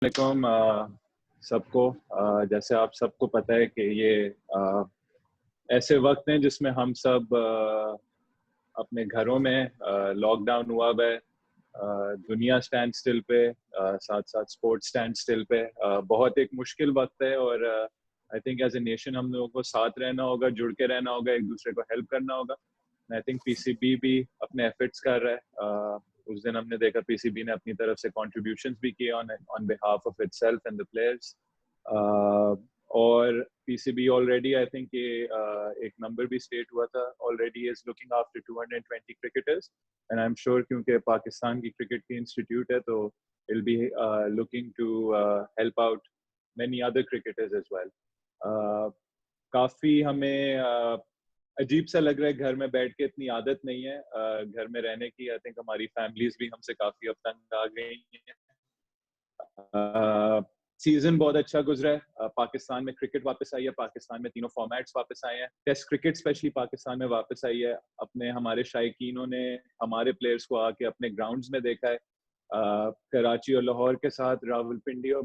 वालेकुम सबको। जैसे आप सबको पता है कि ये ऐसे वक्त हैं जिसमें हम सब अपने घरों में लॉकडाउन हुआ है। दुनिया स्टैंड स्टिल पे, साथ साथ स्पोर्ट्स स्टैंड स्टिल पे। बहुत एक मुश्किल वक्त है और I think as a nation हम लोगों को साथ रहना होगा, जुड़ के रहना होगा, एक दूसरे को हेल्प करना होगा। आई थिंक पीसीबी भी अपने एफर्ट्स कर रहा है। उस दिन हमने देखा पीसीबी ने अपनी तरफ से कंट्रीब्यूशंस भी किए on on behalf of itself and the players. और पीसीबी ऑलरेडी आई थिंक ये एक नंबर भी स्टेट हुआ था, already is looking after 220 cricketers and I am sure क्योंकि पाकिस्तान की क्रिकेट की इंस्टीट्यूट है तो will be looking to help out many other cricketers as well. काफी हमें अजीब सा लग रहा है, घर में बैठ के इतनी आदत नहीं है घर में रहने की। आई थिंक हमारी फैमिलीज भी हमसे काफी अब तंग आ गई हैं। सीजन बहुत अच्छा गुजरा है। पाकिस्तान में क्रिकेट वापस आई है, पाकिस्तान में तीनों फॉर्मेट्स वापस आए हैं, टेस्ट क्रिकेट स्पेशली पाकिस्तान में वापस आई है। अपने हमारे शायकीनों ने हमारे प्लेयर्स को आके अपने ग्राउंड्स में देखा है। कराची और लाहौर के साथ रावलपिंडी और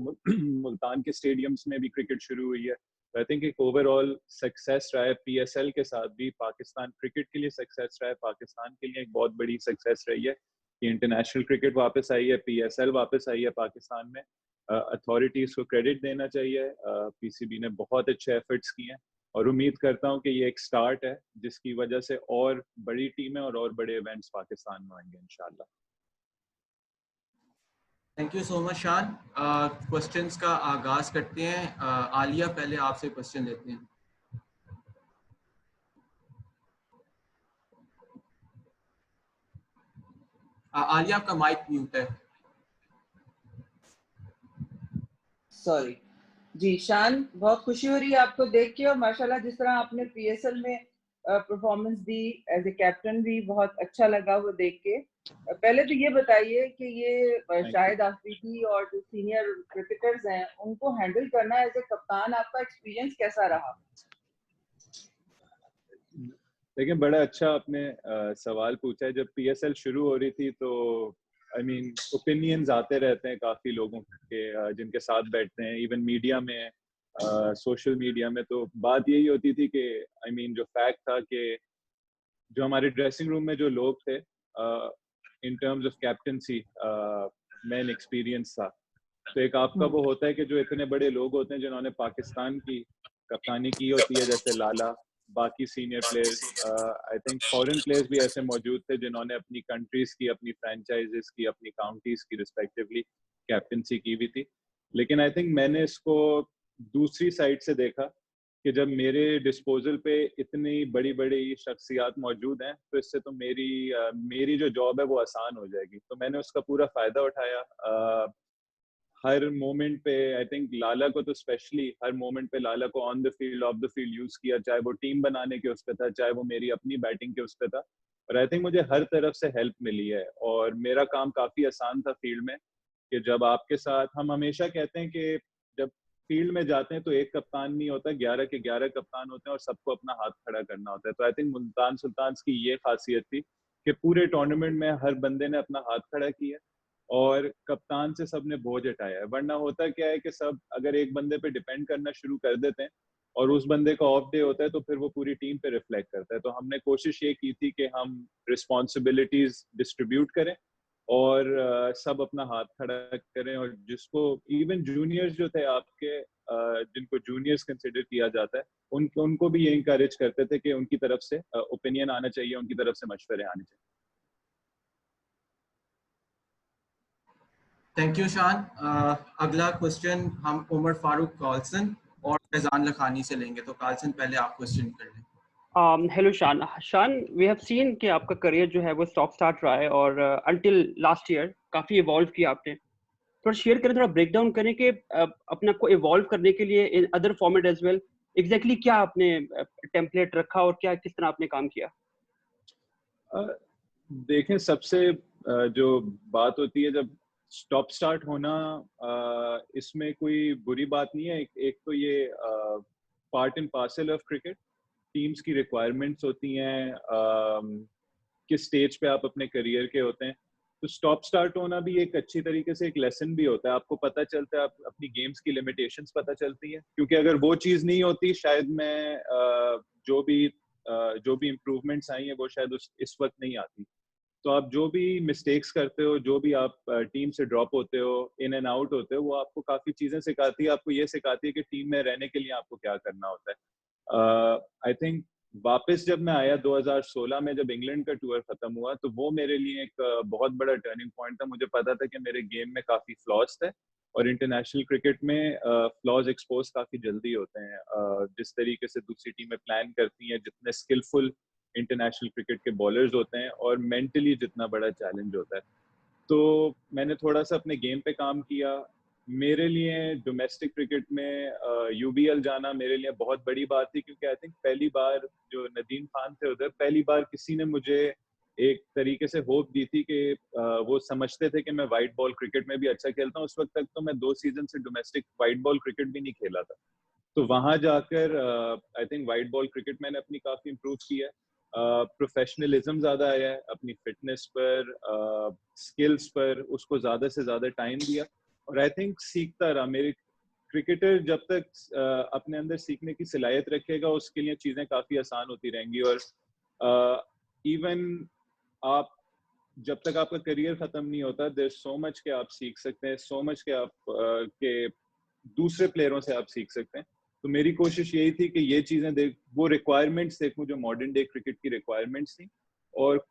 मुल्तान के स्टेडियम्स में भी क्रिकेट शुरू हुई है। आई थिंक एक ओवरऑल सक्सेस रहा है। पीएसएल के साथ भी पाकिस्तान क्रिकेट के लिए सक्सेस रहा है, पाकिस्तान के लिए एक बहुत बड़ी सक्सेस रही है कि इंटरनेशनल क्रिकेट वापस आई है, पीएसएल वापस आई है पाकिस्तान में। अथॉरिटीज को क्रेडिट देना चाहिए। पीसीबी ने बहुत अच्छे एफर्ट्स किए हैं और उम्मीद करता हूँ कि ये एक स्टार्ट है जिसकी वजह से और बड़ी टीमें और बड़े इवेंट्स पाकिस्तान में आएंगे इंशाल्लाह। थैंक यू सो मच शान। क्वेश्चंस का आगाज करते हैं। आलिया पहले आपसे क्वेश्चन लेते हैं। आलिया आपका माइक म्यूट है। सॉरी जी। शान, बहुत खुशी हो रही है आपको देख के और माशाल्लाह जिस तरह आपने पीएसएल में परफॉर्मेंस दी एज ए कैप्टन भी बहुत अच्छा लगा वो देख के। पहले तो ये बताइए कि ये शाहिद आफरीदी और जो सीनियर क्रिकेटर्स हैं उनको हैंडल करना एज ए कप्तान आपका एक्सपीरियंस कैसा रहा? देखिए, बड़ा अच्छा आपने सवाल पूछा है। जब पीएसएल शुरू हो रही थी तो आई मीन ओपिनियंस आते रहते हैं काफी लोगों के जिनके साथ बैठते हैं, इवन मीडिया में, सोशल मीडिया में। तो बात यही होती थी कि आई मीन जो फैक्ट था कि जो हमारे ड्रेसिंग रूम में जो लोग थे इन terms of captaincy man experience था। तो एक आपका वो होता है कि जो इतने बड़े लोग होते हैं जिन्होंने पाकिस्तान की कप्तानी की होती है, जैसे लाला, बाकी senior players, I think foreign players भी ऐसे मौजूद थे जिन्होंने अपनी कंट्रीज की, अपनी फ्रेंचाइजेस की, अपनी काउंटीज की रिस्पेक्टिवली कैप्टनसी की भी थी। लेकिन आई थिंक मैंने इसको दूसरी साइड से देखा कि जब मेरे डिस्पोजल पे इतनी बड़ी बड़ी शख्सियात मौजूद हैं तो इससे तो मेरी जो जॉब है वो आसान हो जाएगी। तो मैंने उसका पूरा फायदा उठाया। हर मोमेंट पे आई थिंक लाला को तो स्पेशली हर मोमेंट पे लाला को on the field, of the field use किया, चाहे वो टीम बनाने के उस पे था, चाहे वो मेरी अपनी बैटिंग के उस पे था। और आई थिंक मुझे हर तरफ से हेल्प मिली है और मेरा काम काफी आसान था फील्ड में। कि जब आपके साथ, हम हमेशा कहते हैं कि जब फील्ड में जाते हैं तो एक कप्तान नहीं होता, 11 के 11 कप्तान होते हैं और सबको अपना हाथ खड़ा करना होता है। तो आई थिंक मुल्तान सुल्तान्स की ये खासियत थी कि पूरे टूर्नामेंट में हर बंदे ने अपना हाथ खड़ा किया और कप्तान से सबने बोझ हटाया है। वरना होता क्या है कि सब अगर एक बंदे पे डिपेंड करना शुरू कर देते हैं और उस बंदे का ऑफ डे होता है तो फिर वो पूरी टीम पे रिफ्लेक्ट करता है। तो हमने कोशिश ये की थी कि हम रिस्पॉन्सिबिलिटीज डिस्ट्रीब्यूट करें और सब अपना हाथ खड़ा करें। और जिसको इवन जूनियर्स जो थे आपके, जिनको जूनियर्स कंसिडर किया जाता है, उनको भी ये इंकरेज करते थे कि उनकी तरफ से ओपिनियन आना चाहिए, उनकी तरफ से मशवरे आने चाहिए। थैंक यू शान। अगला क्वेश्चन हम उमर फारूक कार्लसन और फैजान लखानी से लेंगे। तो कार्लसन पहले आप क्वेश्चन कर लें। हेलो शान। वी हैव सीन कि आपका करियर जो है वो स्टॉप स्टार्ट रहा है और अंटिल लास्ट ईयर काफ़ी इवॉल्व किया आपने। थोड़ा शेयर करें, थोड़ा ब्रेक डाउन करें कि अपने आप को इवॉल्व करने के लिए in other format as well exactly क्या आपने टेम्पलेट रखा और क्या किस तरह आपने काम किया? देखें, सबसे जो बात होती है जब स्टॉप स्टार्ट होना, इसमें कोई बुरी बात नहीं है। एक तो ये part and parcel of cricket, teams की रिक्वायरमेंट्स होती हैं किस स्टेज पे आप अपने करियर के होते हैं। तो स्टॉप स्टार्ट होना भी एक अच्छी तरीके से एक लेसन भी होता है, आपको पता चलता है, आप अपनी गेम्स की लिमिटेशंस पता चलती है, क्योंकि अगर वो चीज़ नहीं होती शायद मैं जो भी इम्प्रूवमेंट्स आई हैं वो शायद इस वक्त नहीं आती। तो आप जो भी मिस्टेक्स करते हो, जो भी आप टीम से ड्रॉप होते हो, इन एंड आउट होते हो, वो आपको काफ़ी चीज़ें सिखाती है, आपको ये सिखाती है कि टीम में रहने के लिए आपको क्या करना होता है। आई थिंक वापस जब मैं आया 2016 में, जब इंग्लैंड का टूर खत्म हुआ, तो वो मेरे लिए एक बहुत बड़ा टर्निंग पॉइंट था। मुझे पता था कि मेरे गेम में काफ़ी फ्लॉज थे और इंटरनेशनल क्रिकेट में फ्लॉज एक्सपोज काफ़ी जल्दी होते हैं। जिस तरीके से दूसरी टीमें प्लान करती हैं, जितने स्किलफुल इंटरनेशनल क्रिकेट के बॉलर्स होते हैं और मेंटली जितना बड़ा चैलेंज होता है, तो मैंने थोड़ा सा अपने गेम पे काम किया। मेरे लिए डोमेस्टिक क्रिकेट में यूबीएल जाना मेरे लिए बहुत बड़ी बात थी, क्योंकि आई थिंक पहली बार जो नदीम खान थे उधर, पहली बार किसी ने मुझे एक तरीके से होप दी थी कि वो समझते थे कि मैं वाइट बॉल क्रिकेट में भी अच्छा खेलता हूँ। उस वक्त तक तो मैं 2 सीजन से डोमेस्टिक वाइट बॉल क्रिकेट भी नहीं खेला था। तो वहां जाकर I think white ball cricket मैंने अपनी काफी इम्प्रूव की है। प्रोफेशनलिज्म ज्यादा आया है, अपनी फिटनेस पर, स्किल्स पर उसको ज्यादा से ज्यादा टाइम दिया, और आई थिंक सीखता रहा। मेरे क्रिकेटर जब तक अपने अंदर सीखने की सलाहियत रखेगा, उसके लिए चीजें काफी आसान होती रहेंगी। और इवन आप जब तक आपका करियर खत्म नहीं होता, देयर सो मच के आप सीख सकते हैं, सो मच के आप के दूसरे प्लेयरों से आप सीख सकते हैं। तो मेरी कोशिश यही थी कि ये चीजें वो रिक्वायरमेंट्स देखूं जो मॉडर्न डे क्रिकेट की रिक्वायरमेंट्स थी, और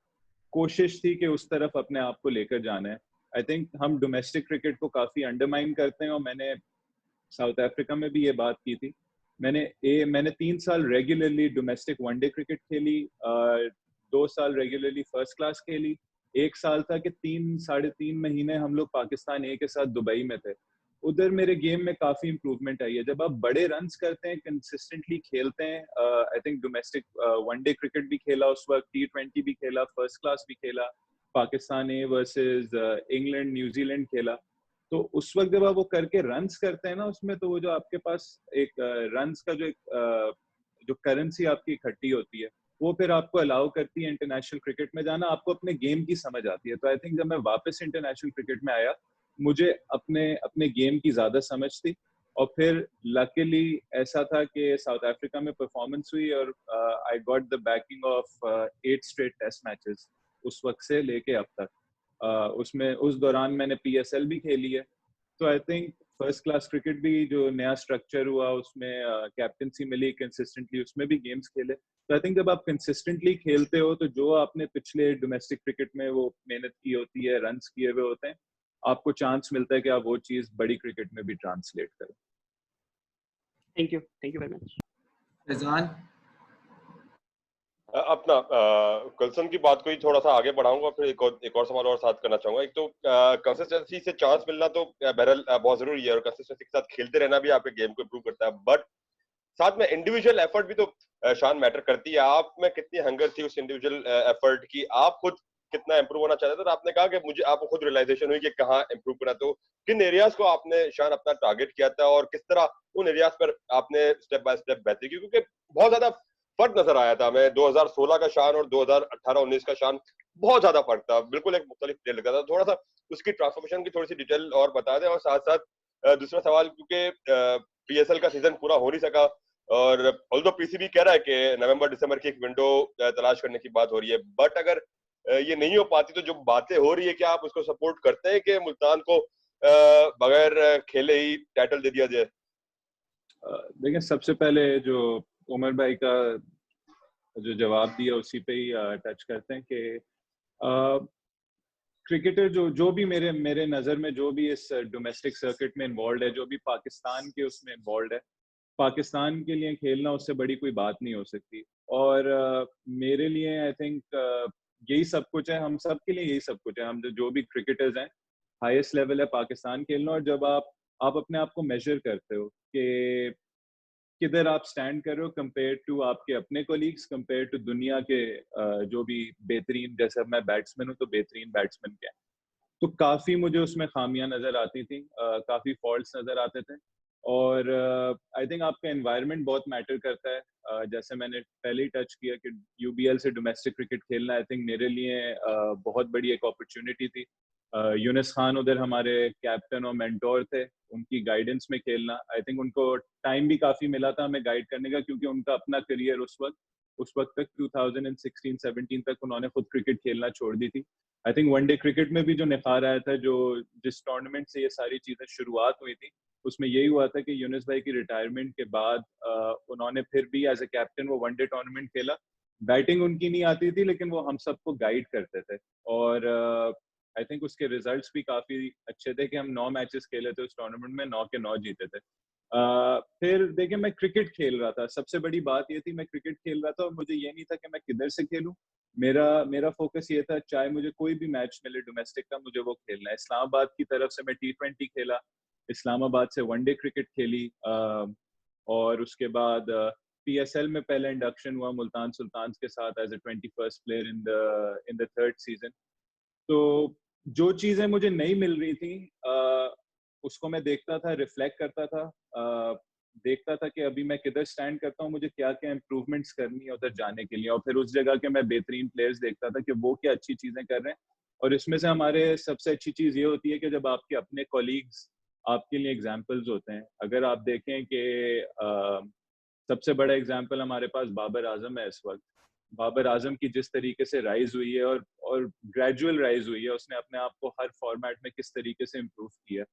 कोशिश थी कि उस तरफ अपने आप को लेकर जाना है। आई थिंक हम डोमेस्टिक क्रिकेट को काफी अंडरमाइन करते हैं, और मैंने साउथ अफ्रीका में भी ये बात की थी। मैंने 3 साल रेगुलरली डोमेस्टिक वनडे क्रिकेट खेली, 2 साल रेगुलरली फर्स्ट क्लास खेली। 1 साल था कि 3 साढ़े 3 महीने हम लोग पाकिस्तान ए के साथ दुबई में थे। उधर मेरे गेम में काफी इंप्रूवमेंट आई है। जब आप बड़े रन्स करते हैं, कंसिस्टेंटली खेलते हैं, I think domestic one day cricket भी खेला उस वक्त, T20 भी खेला, फर्स्ट क्लास भी खेला, Pakistan A versus England New Zealand खेला। तो उस वक्त जब आप वो करके रन्स करते हैं ना उसमें, तो वो जो आपके पास एक रन्स का जो करेंसी आपकी इकट्ठी होती है, वो फिर आपको अलाउ करती है इंटरनेशनल क्रिकेट में जाना, आपको अपने गेम की समझ आती है। तो आई थिंक जब मैं वापस इंटरनेशनल क्रिकेट में आया, मुझे अपने अपने गेम की ज्यादा समझ थी, और फिर लकीली ऐसा था कि साउथ अफ्रीका में परफॉर्मेंस हुई, और I got the backing of 8 straight test matches उस वक्त से लेके अब तक। उसमें उस दौरान मैंने PSL भी खेली है। तो I think first class cricket भी जो नया स्ट्रक्चर हुआ, उसमें कैप्टनसी मिली कंसिस्टेंटली, उसमें भी गेम्स खेले। तो आई थिंक जब आप कंसिस्टेंटली खेलते हो, तो जो आपने पिछले डोमेस्टिक क्रिकेट में वो मेहनत की होती है, रन्स किए हुए होते हैं, आपको चांस मिलता है कि आप वो चीज बड़ी क्रिकेट में भी ट्रांसलेट करें। Thank you very much. Faizan, अपना कल्सन की बात को ही थोड़ा सा आगे बढ़ाऊंगा, फिर एक और सवाल और साथ करना चाहूंगा। एक तो कंसिस्टेंसी से चांस मिलना तो बहरहाल बहुत जरूरी है, और कंसिस्टेंसी के साथ खेलते रहना भी आपके गेम को इम्प्रूव करता है, बट साथ में इंडिविजुअल एफर्ट भी तो शान मैटर करती है। आप में कितनी हंगर थी उस इंडिविजुअल एफर्ट की, आप खुद कितना इंप्रूव होना चाहते थे? तो आपने कहा कि मुझे आपको खुद रियलाइजेशन हुई कि कहाँ इंप्रूव करना, तो किन एरियाज को आपने शान अपना टारगेट किया था, और किस तरह उन एरियाज पर आपने स्टेप बाय स्टेप बेहतरी की? क्योंकि बहुत ज्यादा फर्क नजर आया था हमें 2016 का शान और 2018-19 का शान, बहुत ज्यादा फर्क था, बिल्कुल एक मुख्तलिफ प्लेयर लगा था। थोड़ा सा उसकी ट्रांसफॉर्मेशन की थोड़ी सी डिटेल और बता दें। और साथ साथ दूसरा सवाल, क्योंकि PSL का सीजन पूरा हो नहीं सका, और ऑल्दो PCB कह रहा है कि नवंबर दिसंबर की एक विंडो तलाश करने की बात हो रही है, बट अगर ये नहीं हो पाती, तो जो बातें हो रही है, क्या आप उसको सपोर्ट करते हैं कि मुल्तान को बगैर खेले ही टाइटल दे दिया जाए? देखिए, सबसे पहले जो उमर भाई का जो जवाब दिया उसी पे ही टच करते हैं कि क्रिकेटर जो भी मेरे नज़र में जो भी इस डोमेस्टिक सर्किट में इन्वॉल्व है, जो भी पाकिस्तान के उसमें इन्वॉल्व है, पाकिस्तान के लिए खेलना उससे बड़ी कोई बात नहीं हो सकती। और मेरे लिए आई थिंक यही सब कुछ है, हम सब के लिए यही सब कुछ है। हम जो भी क्रिकेटर्स हैं, हाईएस्ट लेवल है पाकिस्तान खेलना। और जब आप अपने आप को मेजर करते हो कि किधर आप स्टैंड कर रहे हो कंपेयर टू आपके अपने कोलीग्स, कंपेयर टू दुनिया के जो भी बेहतरीन, जैसे मैं बैट्समैन हूँ तो बेहतरीन बैट्समैन क्या है, तो काफी मुझे उसमें खामियां नजर आती थी, काफी फॉल्ट्स नजर आते थे। और आई थिंक आपका एनवायरनमेंट बहुत मैटर करता है। जैसे मैंने पहले ही टच किया कि यूबीएल से डोमेस्टिक क्रिकेट खेलना आई थिंक मेरे लिए बहुत बड़ी एक अपॉर्चुनिटी थी। यूनिस खान उधर हमारे कैप्टन और मेंटोर थे, उनकी गाइडेंस में खेलना, आई थिंक उनको टाइम भी काफ़ी मिला था हमें गाइड करने का, क्योंकि उनका अपना करियर उस वक्त तक 2016-17 तक उन्होंने खुद क्रिकेट खेलना छोड़ दी थी। आई थिंक वनडे क्रिकेट में भी जो निखार आया था, जो जिस टूर्नामेंट से ये सारी चीज़ें शुरुआत हुई थी, उसमें यही हुआ था कि यूनिस भाई की रिटायरमेंट के बाद उन्होंने फिर भी एज ए कैप्टन वो वनडे टूर्नामेंट खेला। बैटिंग उनकी नहीं आती थी, लेकिन वो हम सबको गाइड करते थे, और आई थिंक उसके रिजल्ट्स भी काफी अच्छे थे कि हम 9 मैचेस खेले थे उस टूर्नामेंट में, 9 के 9 जीते थे। फिर देखिए, मैं क्रिकेट खेल रहा था, सबसे बड़ी बात ये थी मैं क्रिकेट खेल रहा था, और मुझे ये नहीं था कि मैं किधर से खेलूं। मेरा फोकस ये था, चाहे मुझे कोई भी मैच मिले डोमेस्टिक का, मुझे वो खेलना है। इस्लामाबाद की तरफ से मैं T20 खेला, इस्लामाबाद से वनडे क्रिकेट खेली, और उसके बाद PSL में पहले इंडक्शन हुआ मुल्तान सुल्तान्स के साथ as a 21st player in the 3rd season. तो जो चीजें मुझे नहीं मिल रही थी उसको मैं देखता था, रिफ्लेक्ट करता था, देखता था कि अभी मैं किधर स्टैंड करता हूँ, मुझे क्या क्या इम्प्रूवमेंट्स करनी है उधर जाने के लिए, और फिर उस जगह के मैं बेहतरीन प्लेयर्स देखता था कि वो क्या अच्छी चीजें कर रहे हैं। और इसमें से हमारे सबसे अच्छी चीज ये होती है कि जब आपके अपने कॉलीग्स आपके लिए एग्जाम्पल्स होते हैं। अगर आप देखें कि सबसे बड़ा एग्जाम्पल हमारे पास बाबर आजम है इस वक्त। बाबर आजम की जिस तरीके से राइज हुई है, और ग्रेजुअल राइज हुई है, उसने अपने आप को हर फॉर्मेट में किस तरीके से इम्प्रूव किया।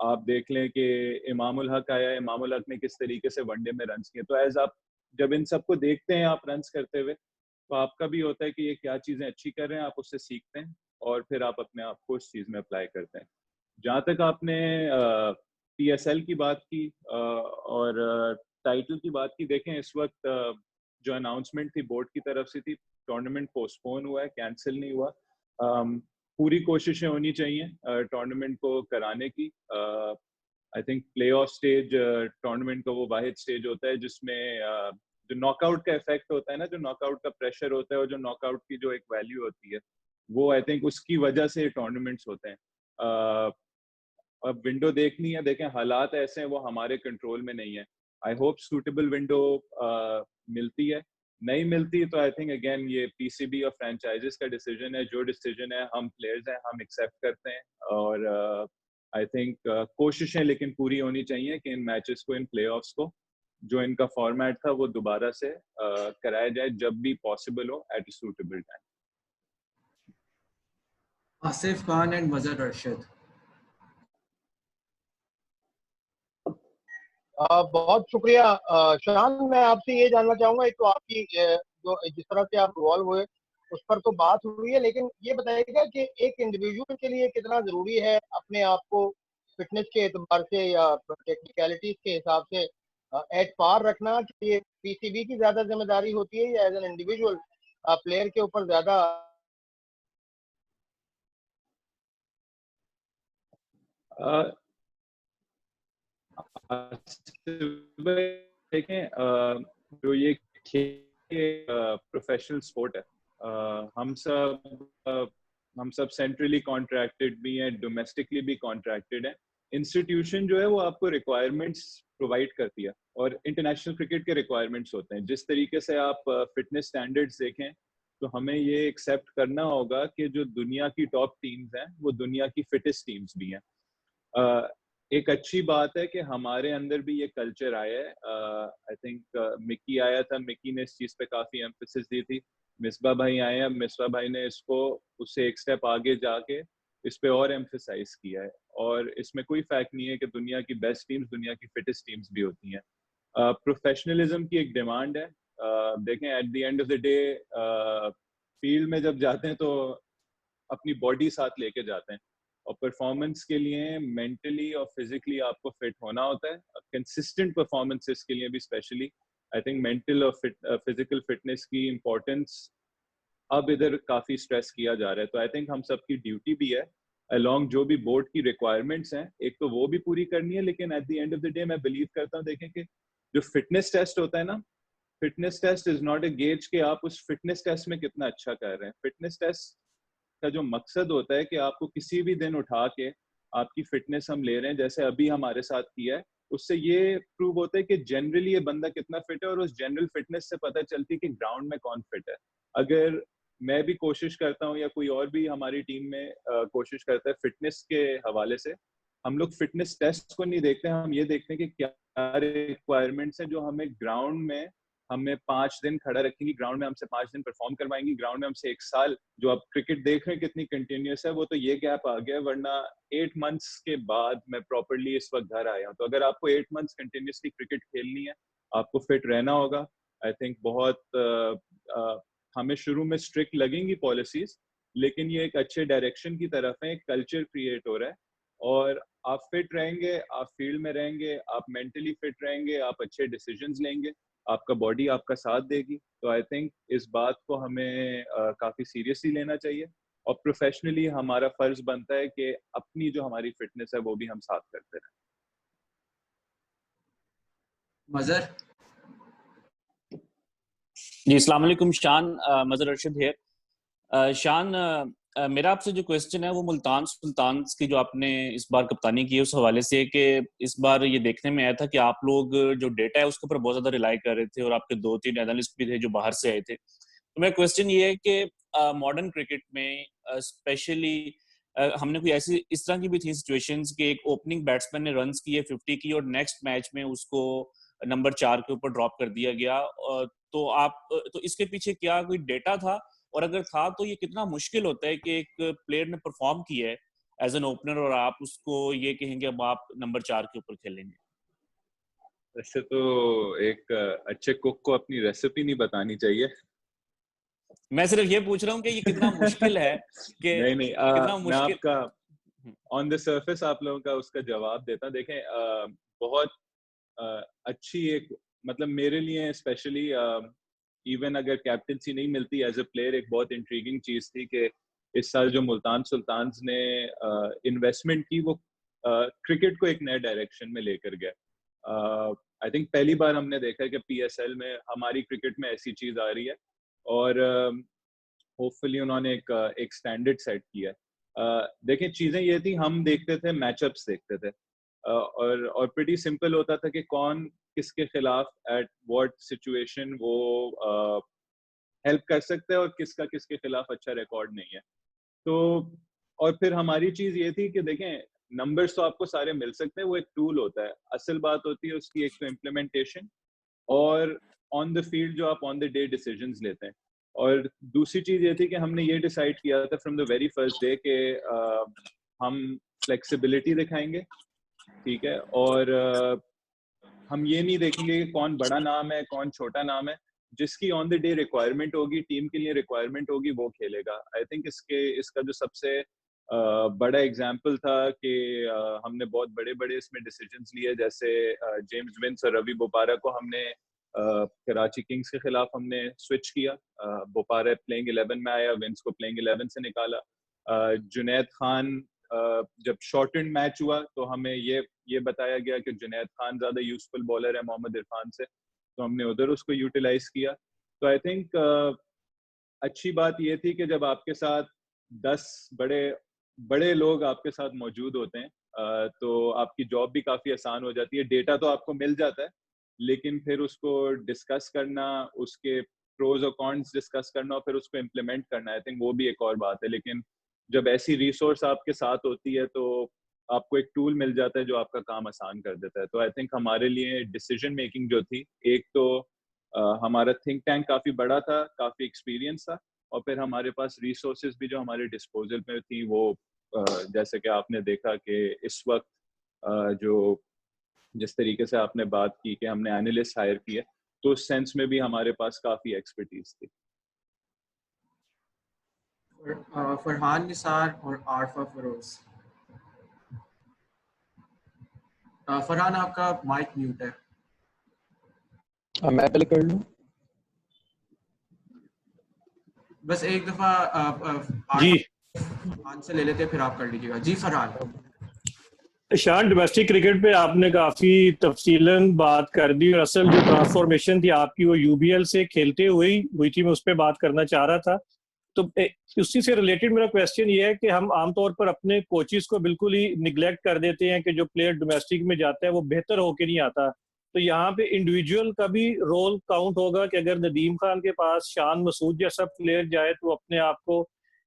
आप देख लें कि इमामुल हक आया, इमामुल हक ने किस तरीके से वनडे में रन्स किए। तो एज आप जब इन सबको देखते हैं आप रन्स करते हुए, तो आपका भी होता है कि ये क्या चीज़ें अच्छी कर रहे हैं, आप उससे सीखते हैं और फिर आप अपने आप को उस चीज़ में अप्लाई करते हैं। जहाँ तक आपने PSL की बात की और टाइटल की बात की, देखें इस वक्त जो अनाउंसमेंट थी बोर्ड की तरफ से थी, टूर्नामेंट पोस्टपोन हुआ है, कैंसिल नहीं हुआ। पूरी कोशिशें होनी चाहिए टूर्नामेंट को कराने की। I think play of stage tournament का वो वाहिद स्टेज होता है जिसमें जो नॉकआउट का इफेक्ट होता है ना, जो नॉकआउट का प्रेशर होता है, और जो नॉकआउट की जो एक वैल्यू होती है, वो आई थिंक उसकी वजह से टूर्नामेंट्स होते हैं। अब विंडो देखनी है, देखें हालात ऐसे हैं, वो हमारे कंट्रोल में नहीं है। आई होप सूटेबल विंडो मिलती है, नहीं मिलती तो आई थिंक अगेन ये PCB और फ्रेंचाइजेस का डिसीजन है। जो डिसीजन है, हम प्लेयर्स हैं, हम एक्सेप्ट करते हैं, और आई थिंक कोशिशें लेकिन पूरी होनी चाहिए कि इन मैचेस को, इन प्लेऑफ्स को, जो इनका फॉर्मेट था, वो दोबारा से कराया जाए जब भी पॉसिबल हो, at a suitable time. Asif Khan and Mazhar Arshad. बहुत शुक्रिया शान। मैं आपसे ये जानना चाहूंगा, एक तो आपकी जो जिस तरह से आप इन्वॉल्व हुए उस पर तो बात हुई है, लेकिन ये बताइएगा कि एक इंडिविजुअल के लिए कितना जरूरी है अपने आप को फिटनेस के एतबार से या टेक्निकलिटीज के हिसाब से एट पार रखना, कि ये PCB की ज्यादा जिम्मेदारी होती है या एज एन इंडिविजुअल प्लेयर के ऊपर ज्यादा? देखें जो ये प्रोफेशनल स्पोर्ट है, हम सब सेंट्रली कॉन्ट्रैक्टेड भी हैं, डोमेस्टिकली भी कॉन्ट्रैक्टेड हैं। इंस्टीट्यूशन जो है वो आपको रिक्वायरमेंट्स प्रोवाइड करती है, और इंटरनेशनल क्रिकेट के रिक्वायरमेंट्स होते हैं। जिस तरीके से आप फिटनेस स्टैंडर्ड्स देखें, तो हमें ये एक्सेप्ट करना होगा कि जो दुनिया की टॉप टीम्स हैं, वो दुनिया की फिटेस्ट टीम्स भी हैं। एक अच्छी बात है कि हमारे अंदर भी ये कल्चर आया है। आई थिंक मिकी आया था, मिकी ने इस चीज़ पे काफ़ी एम्फेसिस दी थी। मिसबा भाई आए हैं, मिसबा भाई ने इसको उससे एक स्टेप आगे जाके इस पे और एम्फेसाइज किया है। और इसमें कोई फैक्ट नहीं है कि दुनिया की बेस्ट टीम्स दुनिया की फिटेस्ट टीम्स भी होती हैं। प्रोफेशनलिज्म की एक डिमांड है। देखें, at the end of the day field में जब जाते हैं तो अपनी बॉडी साथ लेके जाते हैं, और परफॉर्मेंस के लिए मेंटली और फिजिकली आपको फिट होना होता है। कंसिस्टेंट परफॉर्मेंसेस के लिए भी स्पेशली आई थिंक मेंटल और फिजिकल फिटनेस की इम्पोर्टेंस अब इधर काफी स्ट्रेस किया जा रहा है। तो आई थिंक हम सबकी ड्यूटी भी है, अलॉन्ग जो भी बोर्ड की रिक्वायरमेंट्स हैं, एक तो वो भी पूरी करनी है, लेकिन at the end of the day मैं बिलीव करता हूँ, देखें कि जो फिटनेस टेस्ट होता है ना, fitness test is not a gauge कि आप उस फिटनेस टेस्ट में कितना अच्छा कर रहे हैं। फिटनेस टेस्ट का जो मकसद होता है कि आपको किसी भी दिन उठा के आपकी फिटनेस हम ले रहे हैं, जैसे अभी हमारे साथ किया है, उससे ये प्रूव होता है कि जनरली ये बंदा कितना फिट है, और उस जनरल फिटनेस से पता चलती है कि ग्राउंड में कौन फिट है। अगर मैं भी कोशिश करता हूँ या कोई और भी हमारी टीम में कोशिश करता है फिटनेस के हवाले से, हम लोग फिटनेस टेस्ट को नहीं देखते, हम ये देखते हैं कि क्या रिक्वायरमेंट्स है जो हमें ग्राउंड में हमें 5 दिन खड़ा रखेंगी, ग्राउंड में हमसे 5 दिन परफॉर्म करवाएंगी, ग्राउंड में हमसे 1 साल, जो आप क्रिकेट देख रहे हैं कितनी कंटिन्यूस है, वो तो ये गैप आ गया, वरना 8 मंथ्स के बाद मैं प्रॉपर्ली इस वक्त घर आया हूँ। तो अगर आपको 8 मंथ्स कंटिन्यूसली क्रिकेट खेलनी है, आपको फिट रहना होगा। आई थिंक बहुत हमें शुरू में स्ट्रिक्ट लगेंगी पॉलिसीज, लेकिन ये एक अच्छे डायरेक्शन की तरफ है, एक कल्चर क्रिएट हो रहा है, और आप फिट रहेंगे, आप फील्ड में रहेंगे, आप मेंटली फिट रहेंगे, आप अच्छे डिसीजंस लेंगे, आपका बॉडी आपका साथ देगी। तो आई थिंक इस बात को हमें काफी सीरियसली लेना चाहिए, और प्रोफेशनली हमारा फर्ज बनता है कि अपनी जो हमारी फिटनेस है वो भी हम साथ करते रहें। मजर। जी अस्सलाम वालेकुम शान, मजर अरशद है। शान, मेरा आपसे जो क्वेश्चन है वो मुल्तान सुल्तान्स की जो आपने इस बार कप्तानी की है उस हवाले से, कि इस बार ये देखने में आया था कि आप लोग जो डेटा है उसके ऊपर बहुत ज्यादा रिलाई कर रहे थे, और आपके 2-3 एनालिस्ट भी थे जो बाहर से आए थे। तो मेरा क्वेश्चन ये है कि मॉडर्न क्रिकेट में स्पेशली हमने कोई ऐसी इस तरह की भी थी सिचुएशंस कि एक ओपनिंग बैट्समैन ने रन्स किए 50 की, और नेक्स्ट मैच में उसको नंबर 4 के ऊपर ड्रॉप कर दिया गया। तो इसके पीछे क्या कोई डेटा था, और अगर था तो ये कितना मुश्किल होता है कि एक प्लेयर ने परफॉर्म किया है एज एन ओपनर और आप उसको ये कहेंगे अब आप नंबर 4 के ऊपर खेलेंगे? वैसे तो एक अच्छे कुक को अपनी रेसिपी नहीं बतानी चाहिए। मैं सिर्फ ये पूछ रहा हूँ कि ये कितना मुश्किल है कि नहीं कितना मैं मुश्किल। आपका ऑन द सरफेस आप लोगों का उसका जवाब देता। देखें बहुत अच्छी एक मतलब मेरे लिए स्पेशली इवन अगर कैप्टनसी नहीं मिलती एज अ प्लेयर, एक बहुत इंट्रीगिंग चीज थी कि इस साल जो मुल्तान सुल्तान्स ने इन्वेस्टमेंट की वो क्रिकेट को एक नए डायरेक्शन में लेकर गया। आई थिंक पहली बार हमने देखा कि पीएसएल में हमारी क्रिकेट में ऐसी चीज आ रही है, और होपफुली उन्होंने एक स्टैंडर्ड सेट किया है। देखें चीजें ये थी, हम देखते थे मैचअप्स देखते थे, और प्रीटी सिंपल होता था कि कौन किसके खिलाफ एट व्हाट सिचुएशन वो हेल्प कर सकता है और किसका किसके खिलाफ अच्छा रिकॉर्ड नहीं है। तो और फिर हमारी चीज ये थी कि देखें नंबर्स तो आपको सारे मिल सकते हैं, वो एक टूल होता है, असल बात होती है उसकी एक तो इम्प्लीमेंटेशन और ऑन द फील्ड जो आप ऑन द डे डिसीजंस लेते हैं। और दूसरी चीज ये थी कि हमने ये डिसाइड किया था from the very first day कि हम फ्लेक्सिबिलिटी दिखाएंगे, ठीक है, और हम ये नहीं देखेंगे कि कौन बड़ा नाम है कौन छोटा नाम है, जिसकी ऑन द डे रिक्वायरमेंट होगी, टीम के लिए रिक्वायरमेंट होगी, वो खेलेगा। आई थिंक इसका जो सबसे बड़ा एग्जाम्पल था कि हमने बहुत बड़े बड़े इसमें डिसीजंस लिए, जैसे जेम्स विंस और रवि बोपारा को हमने कराची किंग्स के खिलाफ हमने स्विच किया, बोपारा प्लेइंग 11 में आया, विंस को प्लेइंग 11 से निकाला। जुनैद खान जब शॉर्टेंड मैच हुआ तो हमें ये बताया गया कि जुनैद खान ज्यादा यूजफुल बॉलर है मोहम्मद इरफान से, तो हमने उधर उसको यूटिलाइज किया। तो आई थिंक अच्छी बात ये थी कि जब आपके साथ 10 बड़े लोग आपके साथ मौजूद होते हैं तो आपकी जॉब भी काफी आसान हो जाती है। डेटा तो आपको मिल जाता है, लेकिन फिर उसको डिस्कस करना, उसके प्रोज और कॉन्स डिस्कस करना और फिर उसको इम्प्लीमेंट करना, आई थिंक वो भी एक और बात है। लेकिन जब ऐसी रिसोर्स आपके साथ होती है तो आपको एक टूल मिल जाता है जो आपका काम आसान कर देता है। तो आई थिंक हमारे लिए डिसीजन मेकिंग जो थी, एक तो हमारा थिंक टैंक काफी बड़ा था, काफी एक्सपीरियंस था, और फिर हमारे पास रिसोर्सेज भी जो हमारे डिस्पोजल में थी वो जैसे कि आपने देखा कि इस वक्त जो जिस तरीके से आपने बात की कि हमने एनालिस्ट हायर किए, तो उस सेंस में भी हमारे पास काफी एक्सपर्टीज थी। फरहान निसार और आरफा फरोज। फरहान आपका माइक म्यूट है। मैं पहले कर लूं? बस एक दफा जी आंसर ले लेते, फिर आप कर लीजिएगा। जी फरहान। शान, डोमेस्टिक क्रिकेट पे आपने काफी तफसीलन बात कर दी, और असल जो ट्रांसफॉर्मेशन थी आपकी वो यूबीएल से खेलते हुए हुई थी, मैं उस पर बात करना चाह रहा था। तो उसी से रिलेटेड मेरा क्वेश्चन ये है कि हम आमतौर पर अपने कोचेस को बिल्कुल ही निगलेक्ट कर देते हैं कि जो प्लेयर डोमेस्टिक में जाता है वो बेहतर होके नहीं आता। तो यहाँ पे इंडिविजुअल का भी रोल काउंट होगा कि अगर नदीम खान के पास शान मसूद जैसा प्लेयर जाए तो अपने आप को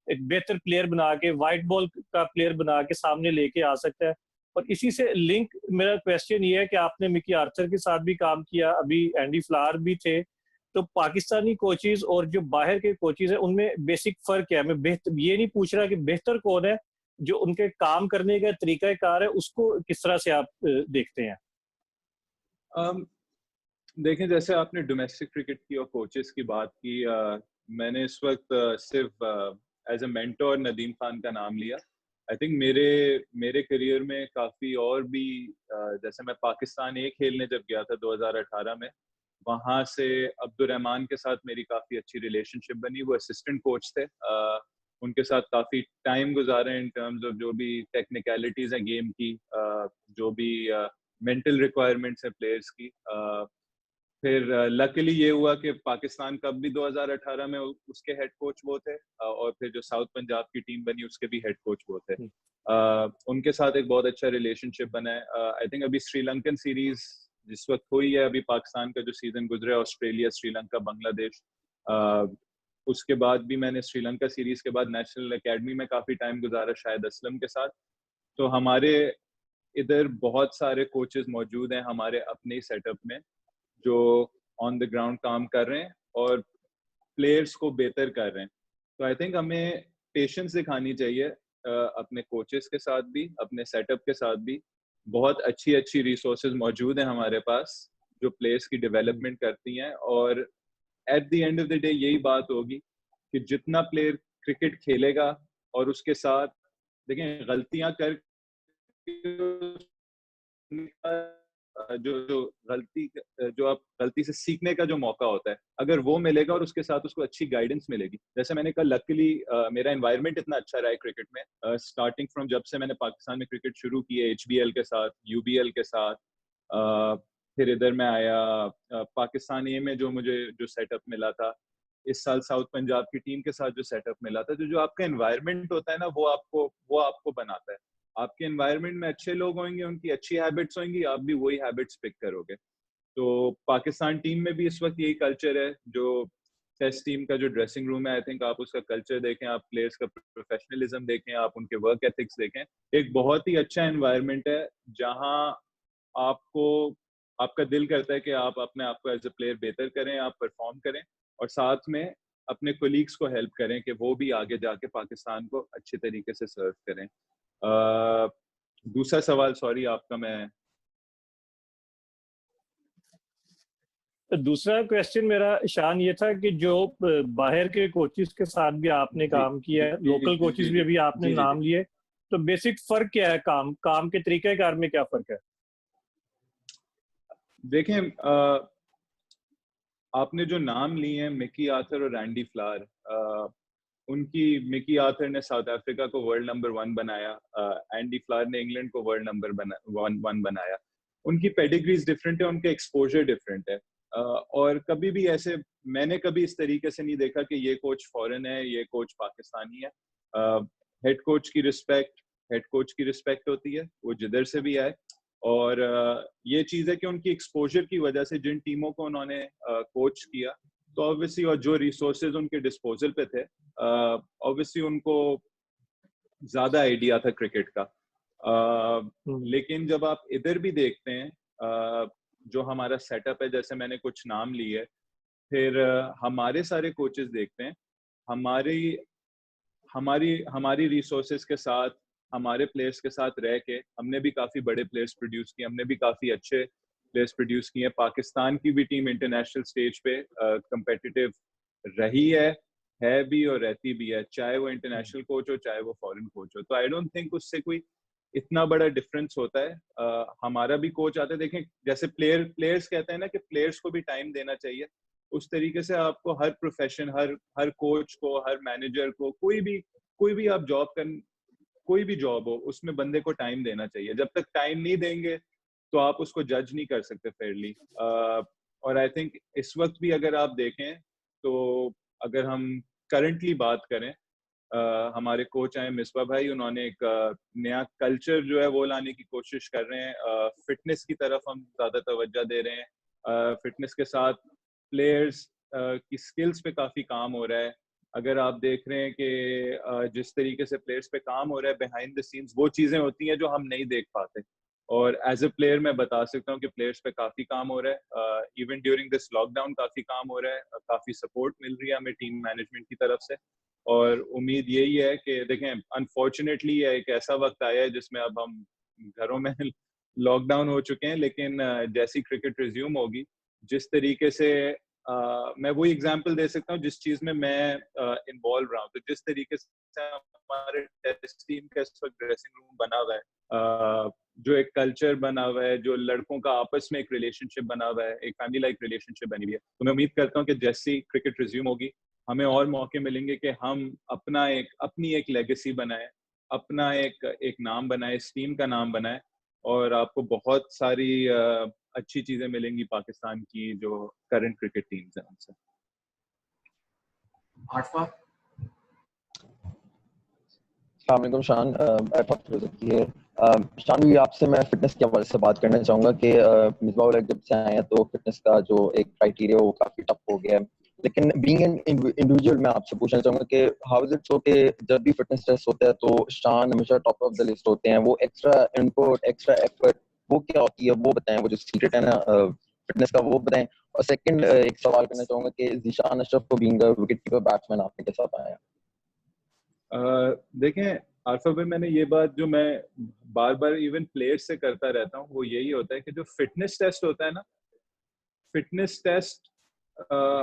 एक बेहतर प्लेयर बना के, वाइट बॉल का प्लेयर बना के सामने लेके आ सकता है। और इसी से लिंक मेरा क्वेश्चन ये है कि आपने मिकी आर्थर के साथ भी काम किया, अभी एंडी फ्लावर भी थे, तो पाकिस्तानी कोचेज और जो बाहर के कोचेज हैं उनमें बेसिक फर्क क्या है? मैं बेहतर ये नहीं पूछ रहा कि बेहतर कौन है, जो उनके काम करने का तरीकाकार है उसको किस तरह से आप देखते हैं? देखें, जैसे आपने डोमेस्टिक क्रिकेट की और कोचेस की बात की, मैंने इस वक्त सिर्फ as a mentor Nadeem Khan का नाम लिया। आई थिंक मेरे करियर में काफ़ी और भी, जैसे मैं पाकिस्तान ए खेलने जब गया था 2018 में, वहाँ से अब्दुर्रहमान के साथ मेरी काफ़ी अच्छी रिलेशनशिप बनी। वो असिस्टेंट कोच थे, उनके साथ काफ़ी टाइम गुजारे इन टर्म्स ऑफ जो भी टेक्निकलिटीज़ हैं गेम की, जो भी मेंटल रिक्वायरमेंट्स हैं प्लेयर्स की। फिर लकीली ये हुआ कि पाकिस्तान कप भी 2018 में उसके हेड कोच वो थे, और फिर जो साउथ पंजाब की टीम बनी उसके भी हेड कोच वो थे। उनके साथ एक बहुत अच्छा रिलेशनशिप बना है। आई थिंक अभी श्रीलंकन सीरीज जिस वक्त हुई है, अभी पाकिस्तान का जो सीजन गुजरा, ऑस्ट्रेलिया, श्रीलंका, बांग्लादेश, उसके बाद भी मैंने श्रीलंका सीरीज के बाद नेशनल एकेडमी में काफ़ी टाइम गुजारा शाहिद असलम के साथ। तो हमारे इधर बहुत सारे कोचेस मौजूद हैं हमारे अपने सेटअप में जो ऑन द ग्राउंड काम कर रहे हैं और प्लेयर्स को बेहतर कर रहे हैं। तो आई थिंक हमें पेशेंस दिखानी चाहिए अपने कोचेस के साथ भी, अपने सेटअप के साथ भी। बहुत अच्छी रिसोर्सेज मौजूद हैं हमारे पास जो प्लेयर्स की डेवलपमेंट करती हैं, और at the end of the day यही बात होगी कि जितना प्लेयर क्रिकेट खेलेगा और उसके साथ, देखें, गलतियां कर जो आप गलती से सीखने का जो मौका होता है, अगर वो मिलेगा और उसके साथ उसको अच्छी गाइडेंस मिलेगी। जैसे मैंने कहा, लकीली मेरा एनवायरनमेंट इतना अच्छा रहा है क्रिकेट में, स्टार्टिंग फ्रॉम जब से मैंने पाकिस्तान में क्रिकेट शुरू की है, HBL के साथ, UBL के साथ, फिर इधर मैं आया पाकिस्तान ए में, जो मुझे जो सेटअप मिला था, इस साल साउथ पंजाब की टीम के साथ जो सेटअप मिला था। जो आपका एनवायरनमेंट होता है ना, वो आपको बनाता है। आपके एनवायरनमेंट में अच्छे लोग होंगे, उनकी अच्छी हैबिट्स होंगी, आप भी वही हैबिट्स पिक करोगे। तो पाकिस्तान टीम में भी इस वक्त यही कल्चर है। जो टेस्ट टीम का जो ड्रेसिंग रूम है, आई थिंक आप उसका कल्चर देखें, आप प्लेयर्स का प्रोफेशनलिज्म देखें, आप उनके वर्क एथिक्स देखें, एक बहुत ही अच्छा एनवायरनमेंट है जहां आपका दिल करता है कि आप अपने आप को एज ए प्लेयर बेहतर करें, आप परफॉर्म करें, और साथ में अपने कोलीग्स को हेल्प करें कि वो भी आगे जाके पाकिस्तान को अच्छे तरीके से सर्व करें। दूसरा सवाल, सॉरी, आपका मैं दूसरा क्वेश्चन मेरा शान ये था कि जो बाहर के कोचेस के साथ भी आपने काम किया है, लोकल कोचेस भी अभी आपने नाम लिए, तो बेसिक फर्क क्या है? काम के तरीकेकार में क्या फर्क है? देखें, आपने जो नाम लिए हैं, मिकी आर्थर और एंडी फ्लावर, मिकी आर्थर ने साउथ अफ्रीका को वर्ल्ड नंबर 1 बनाया, एंडी फ्लावर ने इंग्लैंड को वर्ल्ड नंबर 1 बनाया। उनकी पेडिग्रीज डिफरेंट है, उनके एक्सपोजर डिफरेंट है, और कभी भी ऐसे मैंने कभी इस तरीके से नहीं देखा कि ये कोच फॉरेन है, ये कोच पाकिस्तानी है। हेड कोच की रिस्पेक्ट होती है, वो जिधर से भी आए। और ये चीज़ है कि उनकी एक्सपोजर की वजह से जिन टीमों को उन्होंने कोच किया, तो ऑब्वियसली, और जो रिसोर्सेज उनके डिस्पोजल पे थे, ऑब्वियसली उनको ज़्यादा आइडिया था क्रिकेट का। लेकिन जब आप इधर भी देखते हैं, जो हमारा सेटअप है, जैसे मैंने कुछ नाम लिए, फिर हमारे सारे कोचेस देखते हैं, हमारी रिसोर्सेज के साथ, हमारे प्लेयर्स के साथ रह के हमने भी काफ़ी बड़े प्लेयर्स प्रोड्यूस किए, हमने भी काफ़ी अच्छे प्लेयर्स प्रोड्यूस किए। पाकिस्तान की भी टीम इंटरनेशनल स्टेज पे कम्पिटिटिव रही है भी और रहती भी है, चाहे वो इंटरनेशनल कोच हो, चाहे वो फॉरेन कोच हो। तो आई डोंट थिंक उससे कोई इतना बड़ा डिफरेंस होता है। हमारा भी कोच आते, देखें, जैसे प्लेयर्स कहते हैं ना कि प्लेयर्स को भी टाइम देना चाहिए, उस तरीके से आपको हर प्रोफेशन, हर कोच को, हर मैनेजर को, कोई भी आप कोई भी जॉब हो, उसमें बंदे को टाइम देना चाहिए। जब तक टाइम नहीं देंगे तो आप उसको जज नहीं कर सकते फेयरली। और आई थिंक इस वक्त भी अगर आप देखें, तो अगर हम करंटली बात करें, हमारे कोच आए मिसबा भाई, उन्होंने एक नया कल्चर जो है वो लाने की कोशिश कर रहे हैं। फिटनेस की तरफ हम ज़्यादा तवज्जो दे रहे हैं। फिटनेस के साथ प्लेयर्स की स्किल्स पे काफ़ी काम हो रहा है। अगर आप देख रहे हैं कि जिस तरीके से प्लेयर्स पे काम हो रहा है बिहाइंड द सीन्स, वो चीज़ें होती हैं जो हम नहीं देख पाते। और एज ए प्लेयर मैं बता सकता हूँ कि प्लेयर्स पे काफ़ी काम हो रहा है। इवन ड्यूरिंग दिस लॉकडाउन काफ़ी काम हो रहा है, काफ़ी सपोर्ट मिल रही है हमें टीम मैनेजमेंट की तरफ से। और उम्मीद यही है कि देखें, अनफॉर्चुनेटली एक ऐसा वक्त आया है जिसमें अब हम घरों में लॉकडाउन हो चुके हैं, लेकिन जैसी क्रिकेट रिज्यूम होगी, जिस तरीके से मैं वही एग्जांपल दे सकता हूँ जिस चीज में मैं इन्वॉल्व रहा हूँ। तो जिस तरीके से हमारे टेस्ट टीम का इस वक्त ड्रेसिंग रूम बना हुआ है, जो एक कल्चर बना हुआ है, जो लड़कों का आपस में एक रिलेशनशिप बना हुआ है, एक फैमिली लाइक रिलेशनशिप बनी हुई है, तो मैं उम्मीद करता हूँ कि जैसी क्रिकेट रिज्यूम होगी हमें और मौके मिलेंगे कि हम अपनी एक लेगेसी बनाए, अपना एक नाम बनाए, इस टीम का नाम बनाए, और आपको बहुत सारी अच्छी चीजें मिलेंगी पाकिस्तान की जो करंट क्रिकेट टीम्स हैं उनसे। आरफा। अस्सलाम वालेकुम शान, शान भी आपसे मैं फिटनेस के हवाले से बात करना चाहूँगा कि मिसबाह उल हक जब से आए हैं तो फिटनेस का जो एक क्राइटेरिया वो काफ़ी टफ हो गया है। लेकिन बीइंग एन इंडिविजुअल मैं आपसे पूछना चाहूँगा कि हाउ इज इट सो कि जब भी फिटनेस टेस्ट होता है तो शान हमेशा टॉप ऑफ द लिस्ट होते हैं, वो एक्स्ट्रा इनपुट, एक्स्ट्रा एफर्ट वो क्या होती है वो बताएं, वो जो सीक्रेट है ना फिटनेस का वो बताएं। और सेकंड एक सवाल करना चाहूँगा कि ज़ीशान अशरफ को being a wicket keeper batsman आपने कैसा पाया? देखें आरफा भाई, मैंने ये बात जो मैं बार बार इवन प्लेयर्स से करता रहता हूँ वो यही होता है कि जो फिटनेस टेस्ट होता है ना, फिटनेस टेस्ट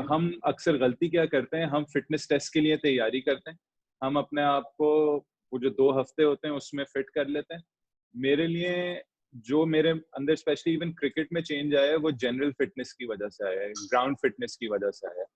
हम अक्सर गलती क्या करते हैं, हम फिटनेस टेस्ट के लिए तैयारी करते हैं, हम अपने आप को वो जो 2 हफ्ते होते हैं उसमें फिट कर लेते हैं। मेरे लिए जो मेरे अंदर स्पेशली इवन क्रिकेट में चेंज आया है वो जनरल फिटनेस की वजह से आया है, ग्राउंड फिटनेस की वजह से आया है।